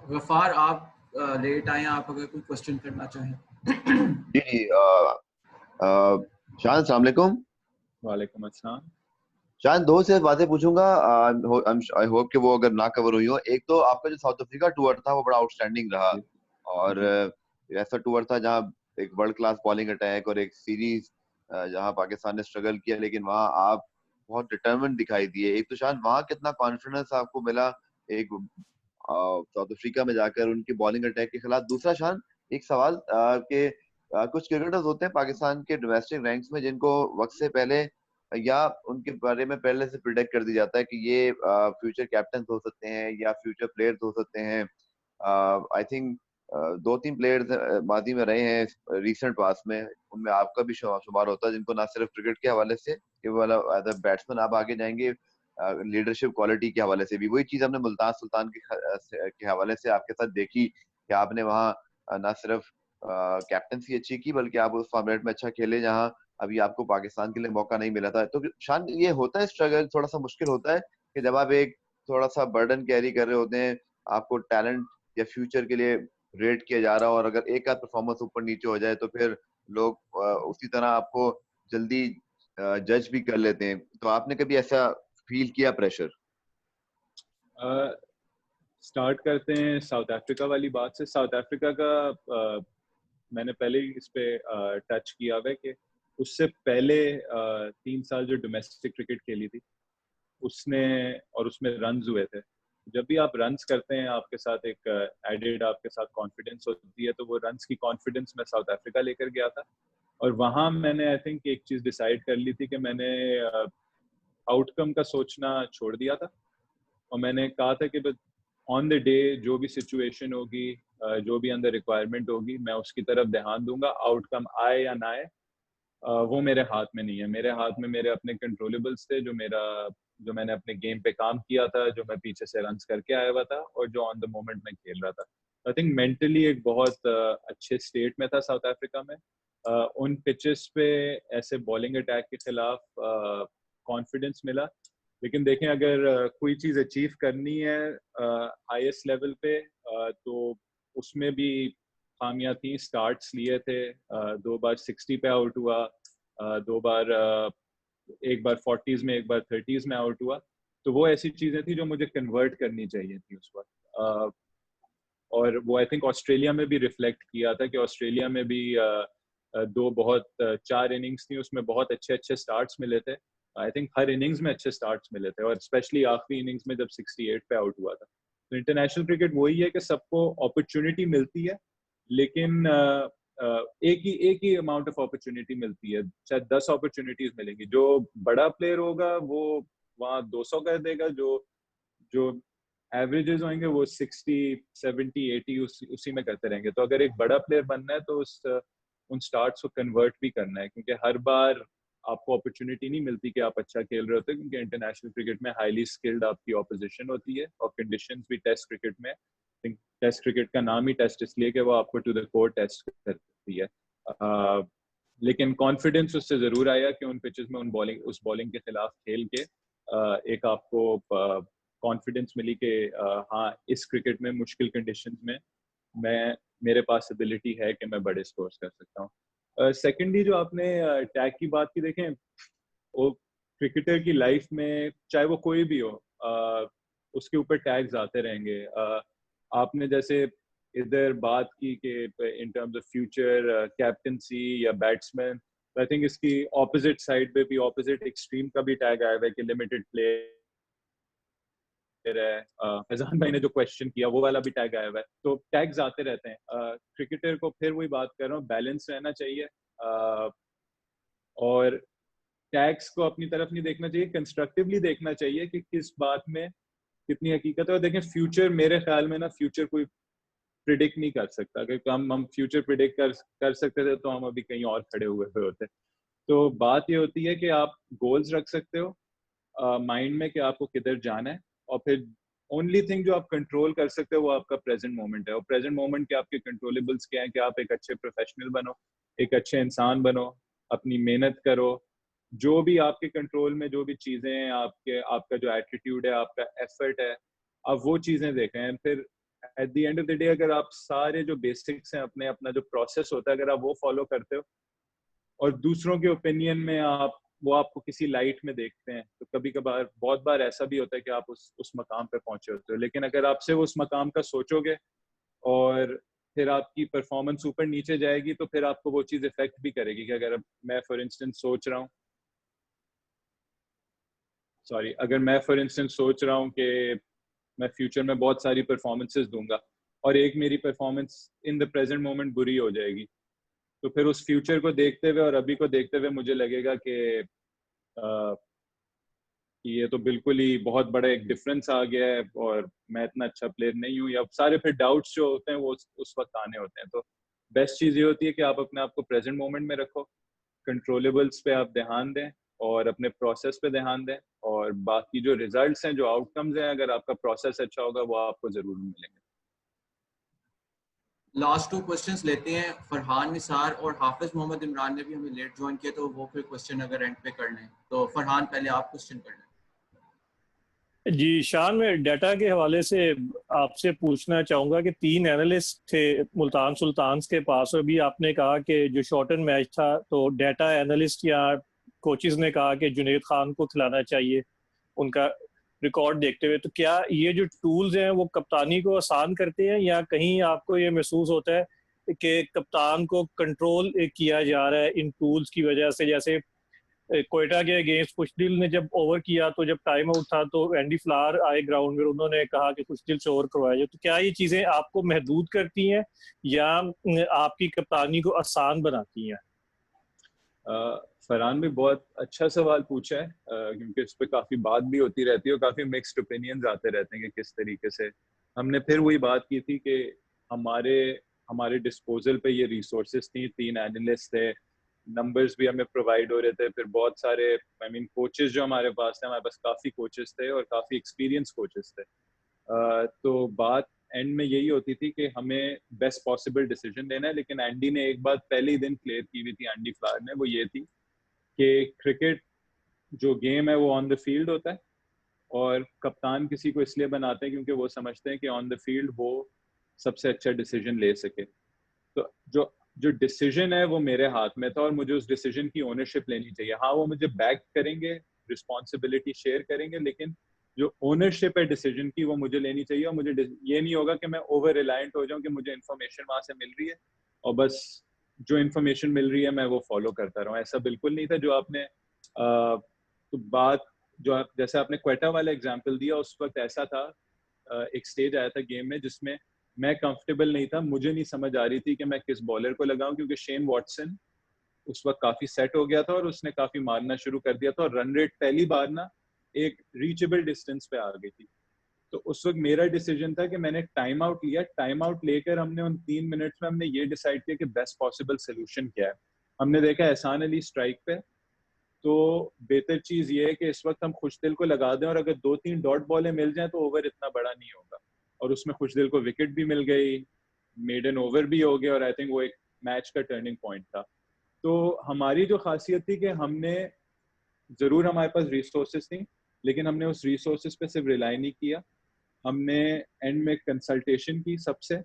गफार, आप लेट आए, आप अगर कोई क्वेश्चन करना चाहें। जी शान, अस्सलाम वालेकुम। वालेकुम अस्सलाम। शायद दो से बातें पूछूंगा, आई होप कि वो अगर ना कवर हुई हो। एक तो आपका जो साउथ अफ्रीका टूर था वो बड़ा आउटस्टैंडिंग रहा, जी और जी ऐसा टूर था जहां एक वर्ल्ड क्लास बॉलिंग अटैक और एक सीरीज जहां पाकिस्तान ने स्ट्रगल किया, लेकिन वहां आप बहुत डिटर्मिन्ड दिखाई दिए। एक तो शायद वहां कितना कॉन्फिडेंस आपको मिला एक साउथ अफ्रीका में जाकर उनके बॉलिंग अटैक के खिलाफ। दूसरा शान एक सवाल कि कुछ क्रिकेटर्स होते हैं पाकिस्तान के डोमेस्टिक रैंक्स में जिनको वक्त से पहले या उनके बारे में पहले से प्रिडिक्ट कर दिया जाता है कि ये फ्यूचर कैप्टन हो सकते हैं या फ्यूचर प्लेयर्स हो सकते हैं। आई थिंक दो तीन प्लेयर्स माजी में रहे हैं रिसेंट पास में, उनमें आपका भी शुमार होता है, जिनको ना सिर्फ क्रिकेट के हवाले से केवल एज अ बैट्समैन आप आगे जाएंगे, लीडरशिप क्वालिटी के हवाले से भी। वही चीज हमने मुल्तान सुल्तान के हवाले से आपके साथ देखी कि आपने वहाँ ना सिर्फ कैप्टनसी अच्छी की बल्कि आप उस फॉर्मेट में अच्छा खेले जहाँ अभी आपको पाकिस्तान के लिए मौका नहीं मिला था। तो शान ये होता है, स्ट्रगल थोड़ा सा मुश्किल होता है कि जब आप एक थोड़ा सा बर्डन कैरी कर रहे होते हैं, आपको टैलेंट या फ्यूचर के लिए रेट किया जा रहा हो, और अगर एक आध परफॉर्मेंस ऊपर नीचे हो जाए तो फिर लोग उसी तरह आपको जल्दी जज भी कर लेते हैं। तो आपने कभी ऐसा फील किया प्रेशर? स्टार्ट करते हैं साउथ अफ्रीका वाली बात से। साउथ अफ्रीका का मैंने पहले ही इस पे टच किया हुआ है कि उससे पहले 3 साल जो डोमेस्टिक क्रिकेट खेली थी उसने, और उसमें रन्स हुए थे। जब भी आप रन्स करते हैं आपके साथ एक एडेड आपके साथ कॉन्फिडेंस होती है, तो वो रन्स की कॉन्फिडेंस मैं साउथ अफ्रीका लेकर गया था। और वहाँ मैंने आई थिंक एक चीज़ डिसाइड कर ली थी कि मैंने आउटकम का सोचना छोड़ दिया था, और मैंने कहा था कि ऑन द डे जो भी सिचुएशन होगी, जो भी अंदर रिक्वायरमेंट होगी, मैं उसकी तरफ ध्यान दूंगा। आउटकम आए या ना आए वो मेरे हाथ में नहीं है। मेरे हाथ में मेरे अपने कंट्रोलेबल्स थे, जो मैंने अपने गेम पे काम किया था, जो मैं पीछे से रन्स करके आया हुआ था, और जो ऑन द मोमेंट मैं खेल रहा था। आई थिंक मेंटली एक बहुत अच्छे स्टेट में था साउथ अफ्रीका में। उन पिचेस पे ऐसे बॉलिंग अटैक के खिलाफ कॉन्फिडेंस मिला। लेकिन देखें, अगर कोई चीज़ अचीव करनी है हाईएस्ट लेवल पे, तो उसमें भी खामियां थी। स्टार्ट्स लिए थे, 2 बार 60 पे आउट हुआ, 2 बार एक बार 40s में, एक बार 30s में आउट हुआ। तो वो ऐसी चीजें थी जो मुझे कन्वर्ट करनी चाहिए थी उस वक्त। और वो आई थिंक ऑस्ट्रेलिया में भी रिफ्लेक्ट किया था कि ऑस्ट्रेलिया में भी 4 इनिंग्स थी, उसमें बहुत अच्छे अच्छे स्टार्ट्स मिले थे। आई थिंक हर इनिंग्स में अच्छे स्टार्ट्स मिले थे, और स्पेशली आखिरी इनिंग्स में जब 68 पे आउट हुआ था। तो इंटरनेशनल क्रिकेट वही है कि सबको अपॉर्चुनिटी मिलती है, लेकिन एक ही अमाउंट ऑफ अपॉर्चुनिटी मिलती है। शायद 10 अपॉर्चुनिटीज मिलेंगी। जो बड़ा प्लेयर होगा वो वहाँ 200 कर देगा, जो एवरेजेस होंगे वो 60, 70, 80 उसी में करते रहेंगे। तो अगर एक बड़ा प्लेयर बनना है तो उन स्टार्ट्स को कन्वर्ट भी करना है, क्योंकि हर बार आपको अपॉर्चुनिटी नहीं मिलती कि आप अच्छा खेल रहे होते, क्योंकि इंटरनेशनल क्रिकेट में हाईली स्किल्ड आपकी ऑपोजिशन होती है, और कंडीशंस भी टेस्ट क्रिकेट में, टेस्ट क्रिकेट का नाम ही टेस्ट इसलिए कि वो आपको टू द कोर टेस्ट करती है। लेकिन कॉन्फिडेंस उससे जरूर आया कि उन पिचेस में उस बॉलिंग के खिलाफ खेल के एक आपको कॉन्फिडेंस मिली कि हाँ, इस क्रिकेट में मुश्किल कंडीशंस में मेरे पास एबिलिटी है कि मैं बड़े स्कोर्स कर सकता हूँ। सेकेंडली जो आपने टैग की बात की, देखें वो क्रिकेटर की लाइफ में चाहे वो कोई भी हो, उसके ऊपर टैग्स आते रहेंगे। आपने जैसे इधर बात की कि इन टर्म्स ऑफ फ्यूचर कैप्टनसी या बैट्समैन, आई थिंक इसकी ऑपोजिट साइड पे भी, ऑपोजिट एक्सट्रीम का भी टैग आया हुआ है कि लिमिटेड प्लेयर है। फैजान भाई ने जो क्वेश्चन किया वो वाला भी टैग आया हुआ है। तो टैग्स आते रहते हैं। क्रिकेटर को फिर वही बात कर रहा हूँ, बैलेंस रहना चाहिए, और टैग्स को अपनी तरफ नहीं देखना चाहिए, कंस्ट्रक्टिवली देखना चाहिए कि किस बात में कितनी हकीकत है। और देखें, फ्यूचर मेरे ख्याल में ना, फ्यूचर कोई प्रिडिक्ट नहीं कर सकता। अगर हम फ्यूचर प्रिडिक्ट कर सकते थे तो हम अभी कहीं और खड़े हुए होते। तो बात ये होती है कि आप गोल्स रख सकते हो माइंड में कि आपको किधर जाना है, और फिर ओनली थिंग जो आप कंट्रोल कर सकते हो वो आपका प्रेजेंट मोमेंट है। और प्रेजेंट मोमेंट के आपके कंट्रोलेबल्स क्या है कि आप एक अच्छे प्रोफेशनल बनो, एक अच्छे इंसान बनो, अपनी मेहनत करो, जो भी आपके कंट्रोल में जो भी चीजें हैं, आपका जो एटीट्यूड है, आपका एफर्ट है, आप वो चीजें देखें। फिर at the end of the day अगर आप सारे जो बेसिक्स हैं, अपना जो प्रोसेस होता है, अगर आप वो फॉलो करते हो और दूसरों के ओपिनियन में आप वो आपको किसी लाइट में देखते हैं, तो कभी कभार बहुत बार ऐसा भी होता है कि आप उस मकाम पे पहुंचे होते हो, लेकिन अगर आप सिर्फ उस मकाम का सोचोगे और फिर आपकी परफॉर्मेंस ऊपर नीचे जाएगी, तो फिर आपको वो चीज़ इफेक्ट भी करेगी। कि अगर मैं फॉर इंस्टेंस सोच रहा हूँ कि मैं फ्यूचर में बहुत सारी परफॉर्मेंसेस दूंगा और एक मेरी performance in the present moment बुरी हो जाएगी, तो फिर उस फ्यूचर को देखते हुए और अभी को देखते हुए मुझे लगेगा कि ये तो बिल्कुल ही बहुत बड़ा एक डिफरेंस आ गया है और मैं इतना अच्छा प्लेयर नहीं हूँ, या सारे फिर डाउट्स जो होते हैं वो उस वक्त आने होते हैं। तो बेस्ट चीज़ ये होती है कि आप अपने आप को प्रेजेंट मोमेंट में रखो, कंट्रोलेबल्स पे आप ध्यान दें और अपने प्रोसेस पे ध्यान दें, और बाकी जो रिजल्ट्स हैं, जो आउटकम्स हैं, अगर आपका प्रोसेस अच्छा होगा वो आपको ज़रूर मिलेंगे। लास्ट 2 क्वेश्चंस लेते हैं। फरहान निसार और हाफिज मोहम्मद इमरान ने भी हमें लेट ज्वाइन किया, तो वो फिर क्वेश्चन अगर एंड पे कर लें। तो फरहान पहले आप क्वेश्चन कर लें। जी शान, मैं डाटा के हवाले से आपसे पूछना चाहूँगा कि 3 एनालिस्ट थे मुल्तान सुल्तान्स के पास, और अभी आपने कहा कि जो शॉर्टन मैच था तो डाटा एनालिस्ट या कोचेस ने कहा कि जुनैद खान को खिलाना चाहिए उनका रिकॉर्ड देखते हुए। तो क्या ये जो टूल्स हैं वो कप्तानी को आसान करते हैं, या कहीं आपको ये महसूस होता है कि कप्तान को कंट्रोल किया जा रहा है इन टूल्स की वजह से? जैसे कोयटा के अगेंस्ट खुशदिल ने जब ओवर किया, तो जब टाइम आउट था तो एंडी फ्लावर आए ग्राउंड में, उन्होंने कहा कि खुशदिल से ओवर करवाया। तो क्या ये चीजें आपको महदूद करती हैं या आपकी कप्तानी को आसान बनाती हैं? फरहान भी बहुत अच्छा सवाल पूछा है, क्योंकि इस पे काफी बात भी होती रहती है और काफी मिक्स्ड ओपिनियंस आते रहते हैं कि किस तरीके से। हमने फिर वही बात की थी कि हमारे डिस्पोजल पे ये रिसोर्सेज थी, 3 एनालिस्ट थे, नंबर्स भी हमें प्रोवाइड हो रहे थे, फिर बहुत सारे कोचेस जो हमारे पास थे, हमारे पास काफ़ी कोचेस थे और काफ़ी एक्सपीरियंस कोचेस थे। तो बात एंड में यही होती थी कि हमें बेस्ट पॉसिबल डिसीजन लेना है। लेकिन एंडी ने एक बात पहले ही दिन क्लियर की हुई थी, एंडी फ्लावर ने, वो ये थी कि क्रिकेट जो गेम है वो ऑन द फील्ड होता है, और कप्तान किसी को इसलिए बनाते हैं क्योंकि वो समझते हैं कि ऑन द फील्ड वो सबसे अच्छा डिसीजन ले सके। तो जो डिसीजन है वो मेरे हाथ में था और मुझे उस डिसीजन की ओनरशिप लेनी चाहिए। हाँ, वो मुझे बैक करेंगे, रिस्पॉन्सिबिलिटी शेयर करेंगे, लेकिन जो ओनरशिप है डिसीजन की वो मुझे लेनी चाहिए। और मुझे ये नहीं होगा कि मैं ओवर रिलायंट हो जाऊं कि मुझे इन्फॉर्मेशन वहां से मिल रही है और बस जो इन्फॉर्मेशन मिल रही है मैं वो फॉलो करता रहूं। ऐसा बिल्कुल नहीं था। जो आपने तो बात जो जैसे आपने क्वेटा वाला एग्जाम्पल दिया, उस वक्त ऐसा था, एक स्टेज आया था गेम में जिसमें मैं कंफर्टेबल नहीं था, मुझे नहीं समझ आ रही थी कि मैं किस बॉलर को लगाऊं, क्योंकि शेन वॉटसन उस वक्त काफी सेट हो गया था और उसने काफी मारना शुरू कर दिया था और रन रेट पहली बार ना एक रीचेबल डिस्टेंस पे आ गई थी। तो उस वक्त मेरा डिसीजन था कि मैंने टाइम आउट लिया। टाइम आउट लेकर हमने उन 3 मिनट्स में हमने ये डिसाइड किया कि बेस्ट पॉसिबल सोल्यूशन क्या है। हमने देखा एहसान अली स्ट्राइक पे, तो बेहतर चीज ये है कि इस वक्त हम खुशदिल को लगा दें और अगर 2-3 डॉट बॉलें मिल जाएं तो ओवर इतना बड़ा नहीं होगा। और उसमें खुशदिल को विकेट भी मिल गई, मेडन ओवर भी हो गया और आई थिंक वो एक मैच का टर्निंग पॉइंट था। तो हमारी जो खासियत थी कि हमने जरूर हमारे पास रिसोर्सेज थी, लेकिन हमने उस रिसोर्सेज पे सिर्फ रिलाई नहीं किया, हमने एंड में कंसल्टेशन की सबसे,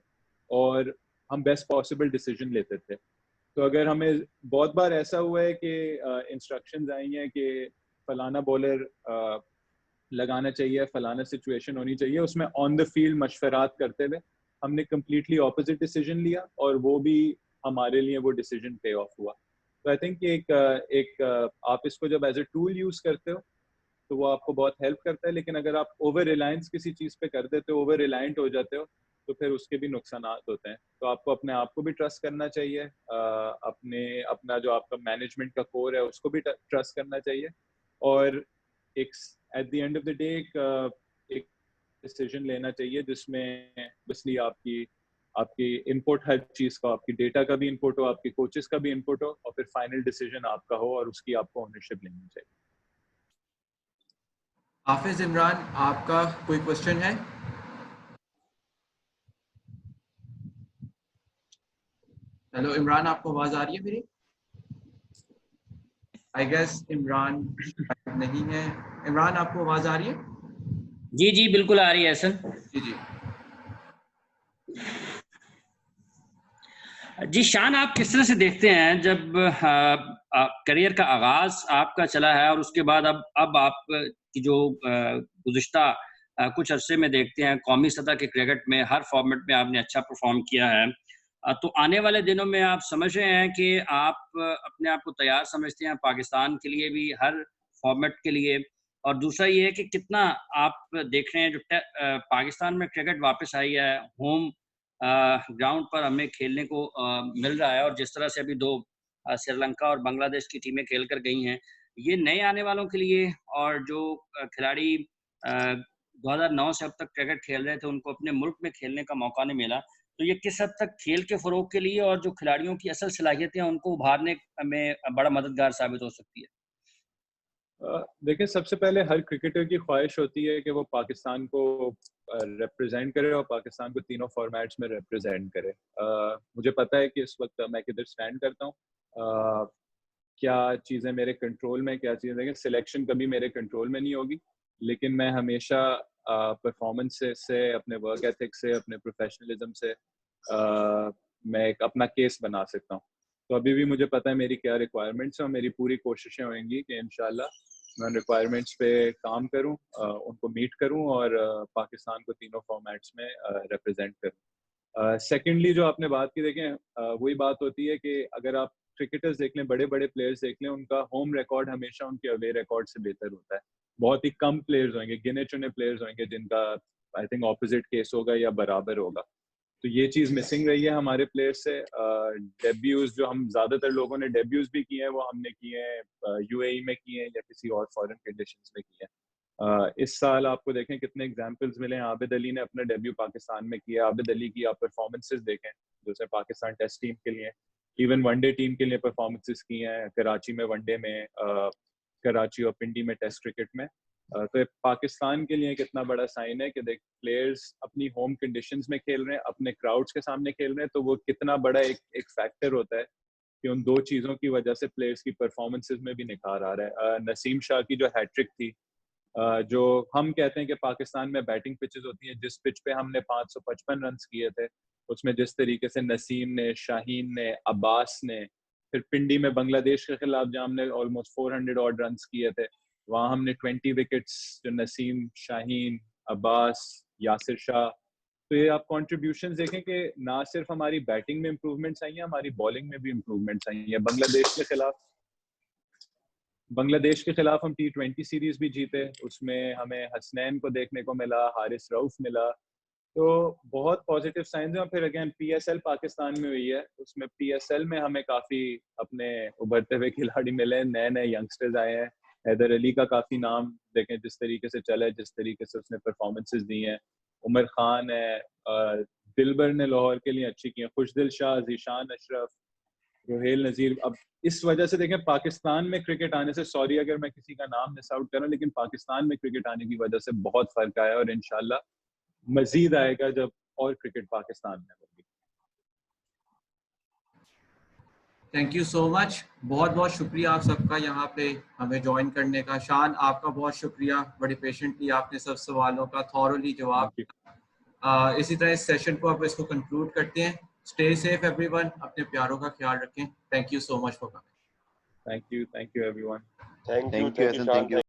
और हम बेस्ट पॉसिबल डिसीजन लेते थे। तो अगर हमें बहुत बार ऐसा हुआ है कि इंस्ट्रक्शंस आई हैं कि फलाना बॉलर लगाना चाहिए, फलाना सिचुएशन होनी चाहिए, उसमें ऑन द फील्ड मशवरात करते हुए हमने कम्प्लीटली ऑपोजिट डिसीजन लिया और वो भी हमारे लिए वो डिसीजन पे ऑफ हुआ। तो आई थिंक एक आप इसको जब एज ए टूल यूज करते हो तो वो आपको बहुत हेल्प करता है, लेकिन अगर आप ओवर रिलायंस किसी चीज पे कर देते हो, ओवर रिलायंट हो जाते हो, तो फिर उसके भी नुकसान होते हैं। तो आपको अपने आप को भी ट्रस्ट करना चाहिए, अपना जो आपका मैनेजमेंट का कोर है उसको भी ट्रस्ट करना चाहिए, और एक at the end of the day एक डिसीजन लेना चाहिए जिसमें ऑब्वियसली आपकी इनपुट, हर चीज का, आपकी डेटा का भी इनपुट हो, आपके कोचेस का भी इनपुट हो, और फिर फाइनल डिसीजन आपका हो और उसकी आपको ओनरशिप लेनी चाहिए। हाफिज इमरान, आपका कोई क्वेश्चन है? हेलो इमरान, आपको आवाज आ रही है मेरी? आई गेस इमरान नहीं है। इमरान, आपको आवाज आ रही है? जी जी बिल्कुल आ रही है सर। जी जी जी शान, आप किस तरह से देखते हैं जब करियर का आगाज आपका चला है और उसके बाद अब आप की जो गुज़िश्ता कुछ अरसे में देखते हैं कौमी सतह के क्रिकेट में हर फॉर्मेट में आपने अच्छा परफॉर्म किया है, तो आने वाले दिनों में आप समझ रहे हैं कि आप अपने आप को तैयार समझते हैं पाकिस्तान के लिए भी हर फॉर्मेट के लिए, और दूसरा ये है कि कितना आप देख रहे हैं जो पाकिस्तान में क्रिकेट वापस आई है, होम ग्राउंड पर हमें खेलने को मिल रहा है, और जिस तरह से अभी 2 श्रीलंका और बांग्लादेश की टीमें खेल कर गई हैं, ये नए आने वालों के लिए और जो खिलाड़ी 2009 से अब तक क्रिकेट खेल रहे थे उनको अपने मुल्क में खेलने का मौका नहीं मिला, तो ये किस हद तक खेल के फ़रोग के लिए और जो खिलाड़ियों की असल सलाहियतें हैं उनको उभारने में बड़ा मददगार साबित हो सकती है? देखिए, सबसे पहले हर क्रिकेटर की ख्वाहिश होती है कि वो पाकिस्तान को रिप्रेजेंट करे और पाकिस्तान को तीनों फॉर्मेट्स में रिप्रेजेंट करे। मुझे पता है कि इस वक्त मैं किधर स्टैंड करता हूँ, क्या चीज़ें मेरे कंट्रोल में, क्या चीज़ें, देखिए सिलेक्शन कभी मेरे कंट्रोल में नहीं होगी, लेकिन मैं हमेशा परफॉर्मेंस से अपने वर्क एथिक से, अपने प्रोफेशनलिज्म से मैं एक अपना केस बना सकता हूँ। तो अभी भी मुझे पता है मेरी क्या रिक्वायरमेंट्स हैं और मेरी पूरी कोशिशें होंगी कि इंशाल्लाह मैं उन रिक्वायरमेंट्स पे काम करूँ, उनको मीट करूँ और पाकिस्तान को तीनों फॉर्मेट्स में रिप्रेजेंट करूँ। सेकेंडली जो आपने बात की, देखें वही बात होती है कि अगर आप क्रिकेटर्स देख लें, बड़े बड़े प्लेयर्स देख लें, उनका होम रिकॉर्ड हमेशा उनके अवे रिकॉर्ड से बेहतर होता है। बहुत ही कम प्लेयर्स होंगे, गिने चुने प्लेयर्स होंगे जिनका आई थिंक ऑपोजिट केस होगा या बराबर होगा। तो ये चीज़ मिसिंग रही है हमारे प्लेयर्स से। डेब्यूज जो हम ज़्यादातर लोगों ने डेब्यूज भी किए हैं वो हमने किए हैं यूएई में किए हैं या किसी और फॉरेन कंडीशंस में किए हैं। इस साल आपको देखें कितने एग्जांपल्स मिले हैं। आबिद अली ने अपना डेब्यू पाकिस्तान में किया। आबिद अली की आप परफॉर्मेंसेस देखें जो उसने पाकिस्तान टेस्ट टीम के लिए, इवन वनडे टीम के लिए परफॉर्मेंसेस की हैं, कराची में वनडे में, कराची और पिंडी में टेस्ट क्रिकेट में। तो पाकिस्तान के लिए कितना बड़ा साइन है कि देख प्लेयर्स अपनी होम कंडीशंस में खेल रहे हैं, अपने क्राउड्स के सामने खेल रहे हैं, तो वो कितना बड़ा एक फैक्टर होता है कि उन दो चीज़ों की वजह से प्लेयर्स की परफॉर्मेंसेस में भी निखार आ रहा है। नसीम शाह की जो हैट्रिक थी, जो हम कहते हैं कि पाकिस्तान में बैटिंग पिचेस होती हैं, जिस पिच पे हमने 555 रन किए थे, उसमें जिस तरीके से नसीम ने, शाहीन ने, अब्बास ने, फिर पिंडी में बांग्लादेश के खिलाफ जहाँ हमने ऑलमोस्ट 400 ऑड रन किए थे, वहाँ हमने 20 विकेट्स, जो नसीम, शाहीन, अब्बास, यासिर शाह, तो ये आप कंट्रीब्यूशंस देखें कि ना सिर्फ हमारी बैटिंग में इम्प्रूवमेंट्स आई हैं, हमारी बॉलिंग में भी इम्प्रूवमेंट्स आई हैं। बांग्लादेश के खिलाफ हम T20 सीरीज भी जीते, उसमें हमें हसनैन को देखने को मिला, हारिस रऊफ मिला, तो बहुत पॉजिटिव साइंस हैं। फिर अगेन PSL पाकिस्तान में हुई है, उसमें PSL में हमें काफ़ी अपने उभरते हुए खिलाड़ी मिले, नए नए यंगस्टर्स आए हैं। हैदर अली का काफ़ी नाम देखें जिस तरीके से चला है, जिस तरीके से उसने परफॉर्मेंसेस दी हैं। उमर खान है, दिलबर ने लाहौर के लिए अच्छी की है, खुशदिल शाह, जीशान अशरफ, रोहेल नज़ीर। अब इस वजह से देखें पाकिस्तान में क्रिकेट आने से, सॉरी अगर मैं किसी का नाम मिस आउट करूं, लेकिन पाकिस्तान में क्रिकेट आने की वजह से बहुत फ़र्क आया और इंशाल्लाह मजीद आएगा जब और क्रिकेट पाकिस्तान में होगी। थैंक यू सो मच, बहुत बहुत शुक्रिया आप सबका यहाँ पे हमें ज्वाइन करने का। शान, आपका बहुत शुक्रिया, बड़े पेशेंटली आपने सब सवालों का थॉरली जवाब दिया। इसी तरह इस सेशन को आप इसको कंक्लूड करते हैं। स्टे सेफ एवरीवन, अपने प्यारों का ख्याल रखें। Thank you so much for coming. Thank you everyone. Thank you